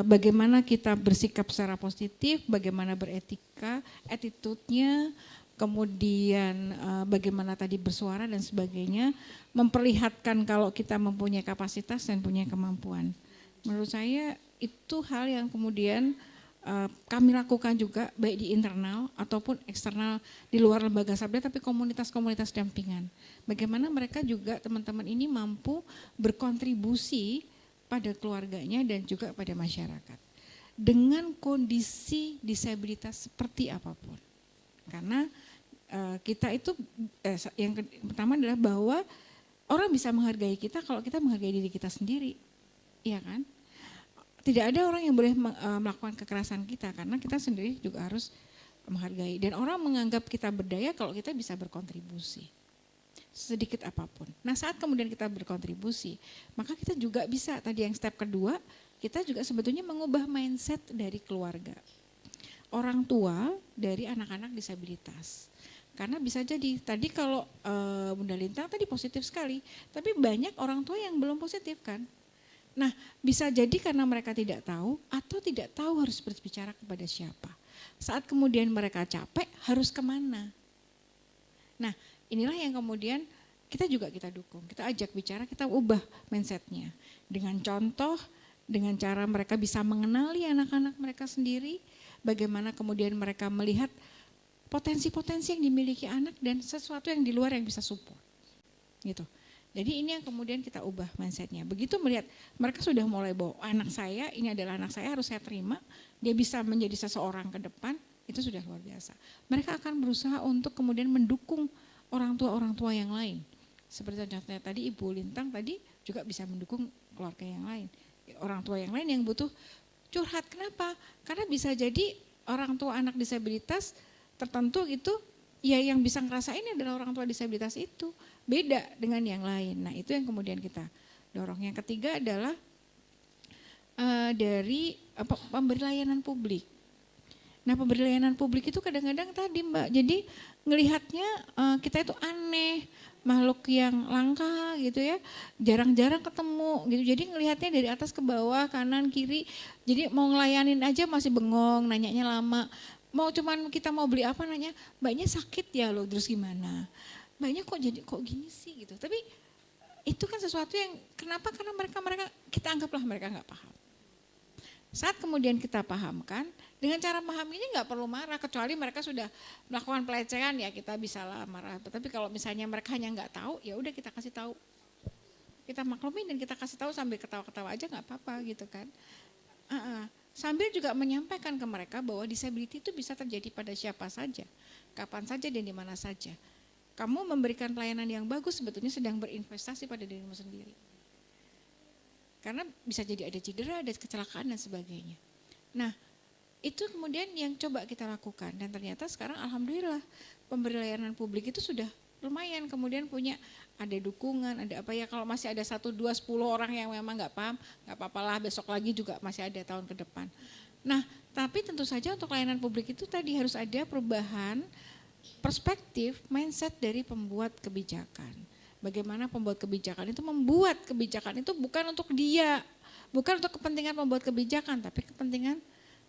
Bagaimana kita bersikap secara positif, bagaimana beretika, attitude-nya, kemudian bagaimana tadi bersuara dan sebagainya, memperlihatkan kalau kita mempunyai kapasitas dan punya kemampuan. Menurut saya itu hal yang kemudian kami lakukan juga baik di internal ataupun eksternal di luar lembaga Sabda, tapi komunitas-komunitas dampingan. Bagaimana mereka juga teman-teman ini mampu berkontribusi pada keluarganya dan juga pada masyarakat. dengan kondisi disabilitas seperti apapun. Karena kita itu yang pertama adalah bahwa orang bisa menghargai kita kalau kita menghargai diri kita sendiri, iya kan? Tidak ada orang yang boleh melakukan kekerasan kita karena kita sendiri juga harus menghargai. Dan orang menganggap kita berdaya kalau kita bisa berkontribusi sedikit apapun. Nah saat kemudian kita berkontribusi, maka kita juga bisa tadi yang step kedua, kita juga sebetulnya mengubah mindset dari keluarga. Orang tua dari anak-anak disabilitas. Karena bisa jadi tadi kalau Bunda Lintang tadi positif sekali, tapi banyak orang tua yang belum positif kan. Nah bisa jadi karena mereka tidak tahu atau tidak tahu harus berbicara kepada siapa. Saat kemudian mereka capek harus kemana. Nah inilah yang kemudian kita dukung, kita ajak bicara, kita ubah mindsetnya. Dengan contoh, dengan cara mereka bisa mengenali anak-anak mereka sendiri, bagaimana kemudian mereka melihat potensi-potensi yang dimiliki anak dan sesuatu yang di luar yang bisa support. Gitu. Jadi ini yang kemudian kita ubah mindsetnya. Begitu melihat mereka sudah mulai bahwa anak saya, ini adalah anak saya harus saya terima, dia bisa menjadi seseorang ke depan, itu sudah luar biasa. Mereka akan berusaha untuk kemudian mendukung orang tua yang lain. Seperti contohnya tadi Ibu Lintang tadi juga bisa mendukung keluarga yang lain. Orang tua yang lain yang butuh curhat. Kenapa? Karena bisa jadi orang tua anak disabilitas tertentu itu ya yang bisa ngerasain adalah orang tua disabilitas itu. Beda dengan yang lain. Nah itu yang kemudian kita dorong. Yang ketiga adalah dari pemberi layanan publik. Nah pemberi layanan publik itu kadang-kadang tadi Mbak, jadi ngelihatnya kita itu aneh, makhluk yang langka gitu ya, jarang-jarang ketemu gitu. Jadi ngelihatnya dari atas ke bawah, kanan, kiri, jadi mau ngelayanin aja masih bengong, nanyanya lama. Kita mau beli apa nanya, mbaknya sakit ya loh, terus gimana? Mbaknya kok gini sih gitu. Tapi itu kan sesuatu yang kenapa? Karena mereka kita anggaplah mereka nggak paham. Saat kemudian kita pahamkan, dengan cara paham ini nggak perlu marah, kecuali mereka sudah melakukan pelecehan ya kita bisa lah marah. Tapi kalau misalnya mereka hanya nggak tahu, ya udah kita kasih tahu, kita maklumin dan kita kasih tahu sambil ketawa-ketawa aja nggak apa-apa gitu kan. Sambil juga menyampaikan ke mereka bahwa disability itu bisa terjadi pada siapa saja, kapan saja dan di mana saja. Kamu memberikan pelayanan yang bagus sebetulnya sedang berinvestasi pada dirimu sendiri. Karena bisa jadi ada cedera, ada kecelakaan dan sebagainya. Nah, itu kemudian yang coba kita lakukan dan ternyata sekarang alhamdulillah pemberi layanan publik itu sudah lumayan kemudian punya ada dukungan, ada apa ya, kalau masih ada 1, 2, 10 orang yang memang nggak paham, nggak apa-apalah, besok lagi juga masih ada tahun ke depan. Nah, tapi tentu saja untuk layanan publik itu tadi harus ada perubahan perspektif, mindset dari pembuat kebijakan. Bagaimana pembuat kebijakan itu membuat kebijakan itu bukan untuk dia, bukan untuk kepentingan pembuat kebijakan, tapi kepentingan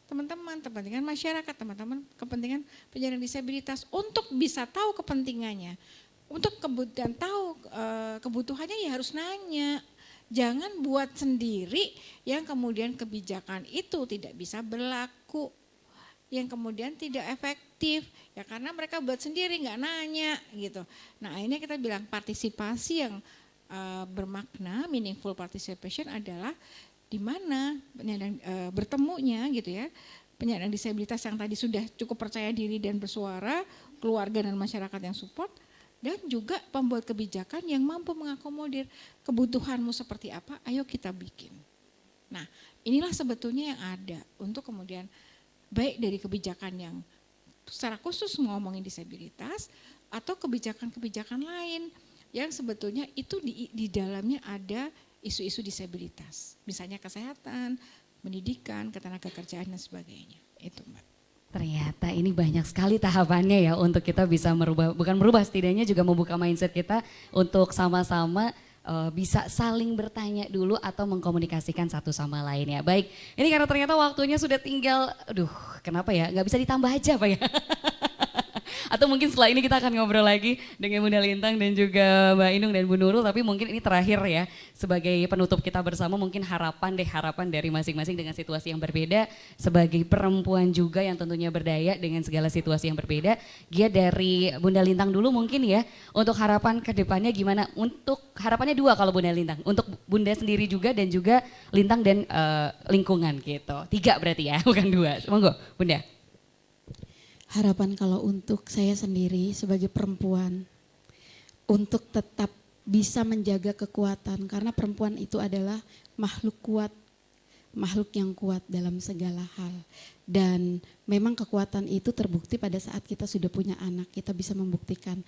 teman-teman, kepentingan masyarakat, teman-teman, kepentingan penyandang disabilitas untuk bisa tahu kepentingannya. Untuk kebutuhan tahu kebutuhannya ya harus nanya. Jangan buat sendiri yang kemudian kebijakan itu tidak bisa berlaku, yang kemudian tidak efektif ya karena mereka buat sendiri nggak nanya gitu. Nah ini kita bilang partisipasi yang bermakna, meaningful participation adalah di mana penyandang bertemunya gitu ya, penyandang disabilitas yang tadi sudah cukup percaya diri dan bersuara, keluarga dan masyarakat yang support, dan juga pembuat kebijakan yang mampu mengakomodir kebutuhanmu seperti apa, ayo kita bikin. Nah inilah sebetulnya yang ada untuk kemudian baik dari kebijakan yang secara khusus ngomongin disabilitas atau kebijakan-kebijakan lain yang sebetulnya itu di dalamnya ada isu-isu disabilitas. Misalnya kesehatan, pendidikan, ketenagakerjaan dan sebagainya. Itu Mbak. Ternyata ini banyak sekali tahapannya ya untuk kita bisa merubah, bukan merubah setidaknya juga membuka mindset kita untuk sama-sama bisa saling bertanya dulu atau mengkomunikasikan satu sama lain ya. Baik, ini karena ternyata waktunya sudah tinggal, kenapa ya, nggak bisa ditambah aja Pak ya. Atau mungkin setelah ini kita akan ngobrol lagi dengan Bunda Lintang dan juga Mbak Inung dan Bu Nurul. Tapi mungkin ini terakhir ya, sebagai penutup kita bersama, mungkin harapan dari masing-masing dengan situasi yang berbeda. Sebagai perempuan juga yang tentunya berdaya dengan segala situasi yang berbeda. Gia, dari Bunda Lintang dulu mungkin ya, untuk harapan ke depannya gimana? Untuk harapannya dua kalau Bunda Lintang, untuk Bunda sendiri juga dan juga Lintang dan lingkungan gitu. 3 berarti ya, bukan 2. Monggo Bunda. Harapan kalau untuk saya sendiri sebagai perempuan, untuk tetap bisa menjaga kekuatan, karena perempuan itu adalah makhluk kuat, makhluk yang kuat dalam segala hal. Dan memang kekuatan itu terbukti pada saat kita sudah punya anak, kita bisa membuktikan.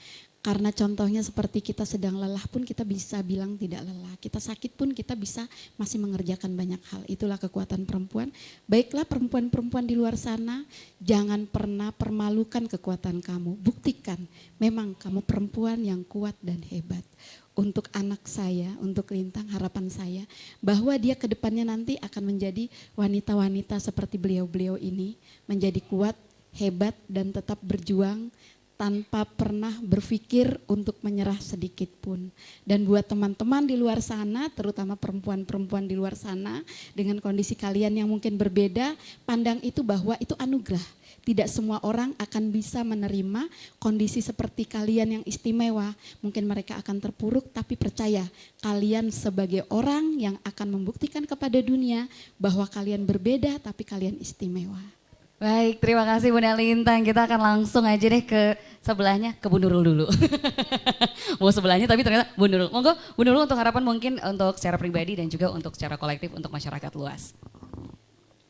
Karena contohnya seperti kita sedang lelah pun kita bisa bilang tidak lelah. Kita sakit pun kita bisa masih mengerjakan banyak hal. Itulah kekuatan perempuan. Baiklah perempuan-perempuan di luar sana, jangan pernah permalukan kekuatan kamu. Buktikan memang kamu perempuan yang kuat dan hebat. Untuk anak saya, untuk Lintang, harapan saya bahwa dia ke depannya nanti akan menjadi wanita-wanita seperti beliau-beliau ini, menjadi kuat, hebat dan tetap berjuang tanpa pernah berpikir untuk menyerah sedikit pun. Dan buat teman-teman di luar sana, terutama perempuan-perempuan di luar sana dengan kondisi kalian yang mungkin berbeda, pandang itu bahwa itu anugerah. Tidak semua orang akan bisa menerima kondisi seperti kalian yang istimewa. Mungkin mereka akan terpuruk, tapi percaya kalian sebagai orang yang akan membuktikan kepada dunia bahwa kalian berbeda tapi kalian istimewa. Baik, terima kasih Bunda Lintang. Kita akan langsung aja deh ke sebelahnya, ke Bu Nurul dulu. Mau sebelahnya tapi ternyata Bu Nurul. Monggo Bu Nurul, untuk harapan mungkin untuk secara pribadi dan juga untuk secara kolektif untuk masyarakat luas.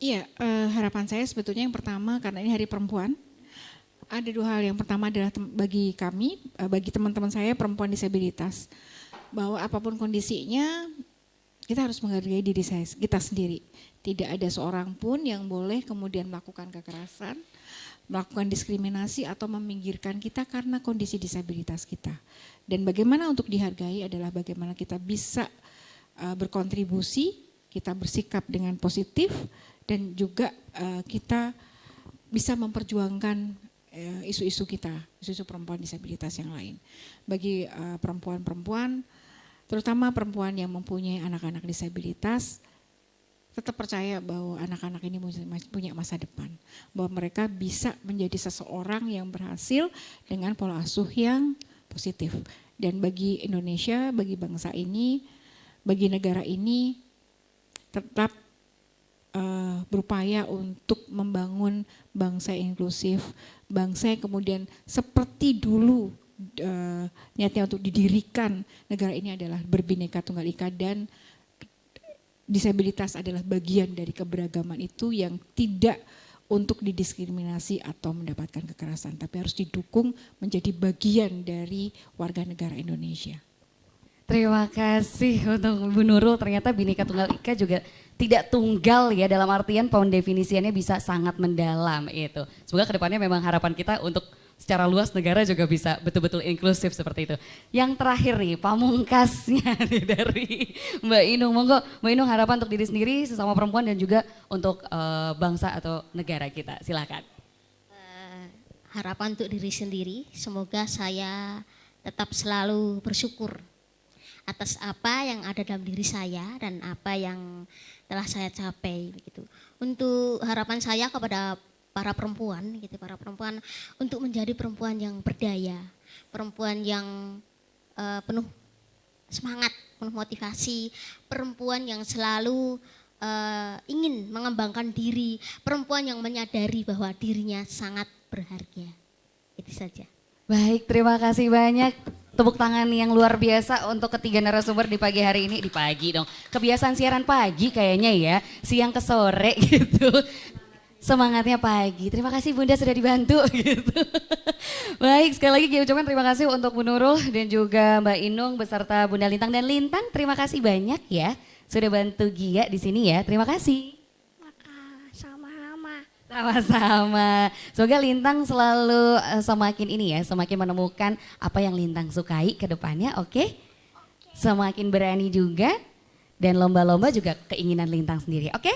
Iya, harapan saya sebetulnya yang pertama, karena ini Hari Perempuan, ada 2 hal. Yang pertama adalah bagi kami, bagi teman-teman saya perempuan disabilitas, bahwa apapun kondisinya kita harus menghargai diri kita sendiri. Tidak ada seorang pun yang boleh kemudian melakukan kekerasan, melakukan diskriminasi atau meminggirkan kita karena kondisi disabilitas kita. Dan bagaimana untuk dihargai adalah bagaimana kita bisa berkontribusi, kita bersikap dengan positif, dan juga kita bisa memperjuangkan isu-isu kita, isu-isu perempuan disabilitas yang lain. Bagi perempuan-perempuan, terutama perempuan yang mempunyai anak-anak disabilitas, tetap percaya bahwa anak-anak ini punya masa depan. Bahwa mereka bisa menjadi seseorang yang berhasil dengan pola asuh yang positif. Dan bagi Indonesia, bagi bangsa ini, bagi negara ini, tetap berupaya untuk membangun bangsa inklusif, bangsa yang kemudian seperti dulu niatnya untuk didirikan negara ini adalah berbineka tunggal ika, dan disabilitas adalah bagian dari keberagaman itu yang tidak untuk didiskriminasi atau mendapatkan kekerasan, tapi harus didukung menjadi bagian dari warga negara Indonesia. Terima kasih untuk Bu Nurul. Ternyata Bhinneka Tunggal Ika juga tidak tunggal ya, dalam artian pendefinisiannya bisa sangat mendalam itu. Semoga kedepannya memang harapan kita untuk secara luas negara juga bisa betul-betul inklusif seperti itu. Yang terakhir nih, pamungkasnya nih dari Mbak Inung. Monggo Mbak Inung, harapan untuk diri sendiri sesama perempuan dan juga untuk bangsa atau negara kita. Silakan. Harapan untuk diri sendiri, semoga saya tetap selalu bersyukur atas apa yang ada dalam diri saya dan apa yang telah saya capai begitu. Untuk harapan saya kepada para perempuan untuk menjadi perempuan yang berdaya, perempuan yang penuh semangat, penuh motivasi, perempuan yang selalu ingin mengembangkan diri, perempuan yang menyadari bahwa dirinya sangat berharga. Itu saja. Baik, terima kasih banyak. Tepuk tangan yang luar biasa untuk ketiga narasumber di pagi hari ini. Di pagi dong, kebiasaan siaran pagi kayaknya ya, siang ke sore gitu. Semangatnya pagi. Terima kasih Bunda sudah dibantu gitu. Baik, sekali lagi saya ucapkan terima kasih untuk Bu Nurul dan juga Mbak Inung beserta Bunda Lintang. Dan Lintang, terima kasih banyak ya sudah bantu Gia di sini ya. Terima kasih. Sama-sama. Sama-sama. Semoga Lintang selalu semakin menemukan apa yang Lintang sukai ke depannya, oke? Semakin berani juga, dan lomba-lomba juga keinginan Lintang sendiri, oke?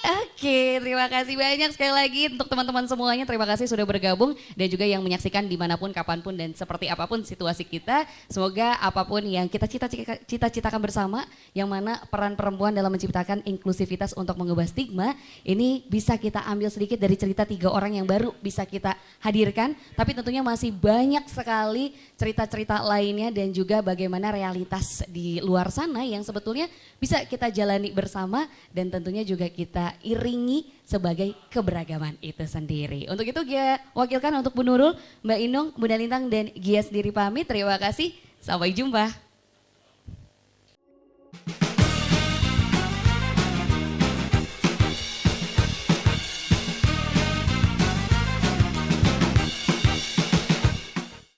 Oke. Oke, terima kasih banyak sekali lagi untuk teman-teman semuanya. Terima kasih sudah bergabung dan juga yang menyaksikan dimanapun, kapanpun dan seperti apapun situasi kita. Semoga apapun yang kita cita-citakan bersama, yang mana peran perempuan dalam menciptakan inklusivitas untuk mengubah stigma, ini bisa kita ambil sedikit dari cerita 3 orang yang baru bisa kita hadirkan. Tapi tentunya masih banyak sekali cerita-cerita lainnya dan juga bagaimana realitas di luar sana yang sebetulnya bisa kita jalani bersama dan tentunya juga kita iringi sebagai keberagaman itu sendiri. Untuk itu Gia wakilkan untuk Bu Nurul, Mbak Inung, Bunda Lintang dan Gia sendiri pamit. Terima kasih, sampai jumpa.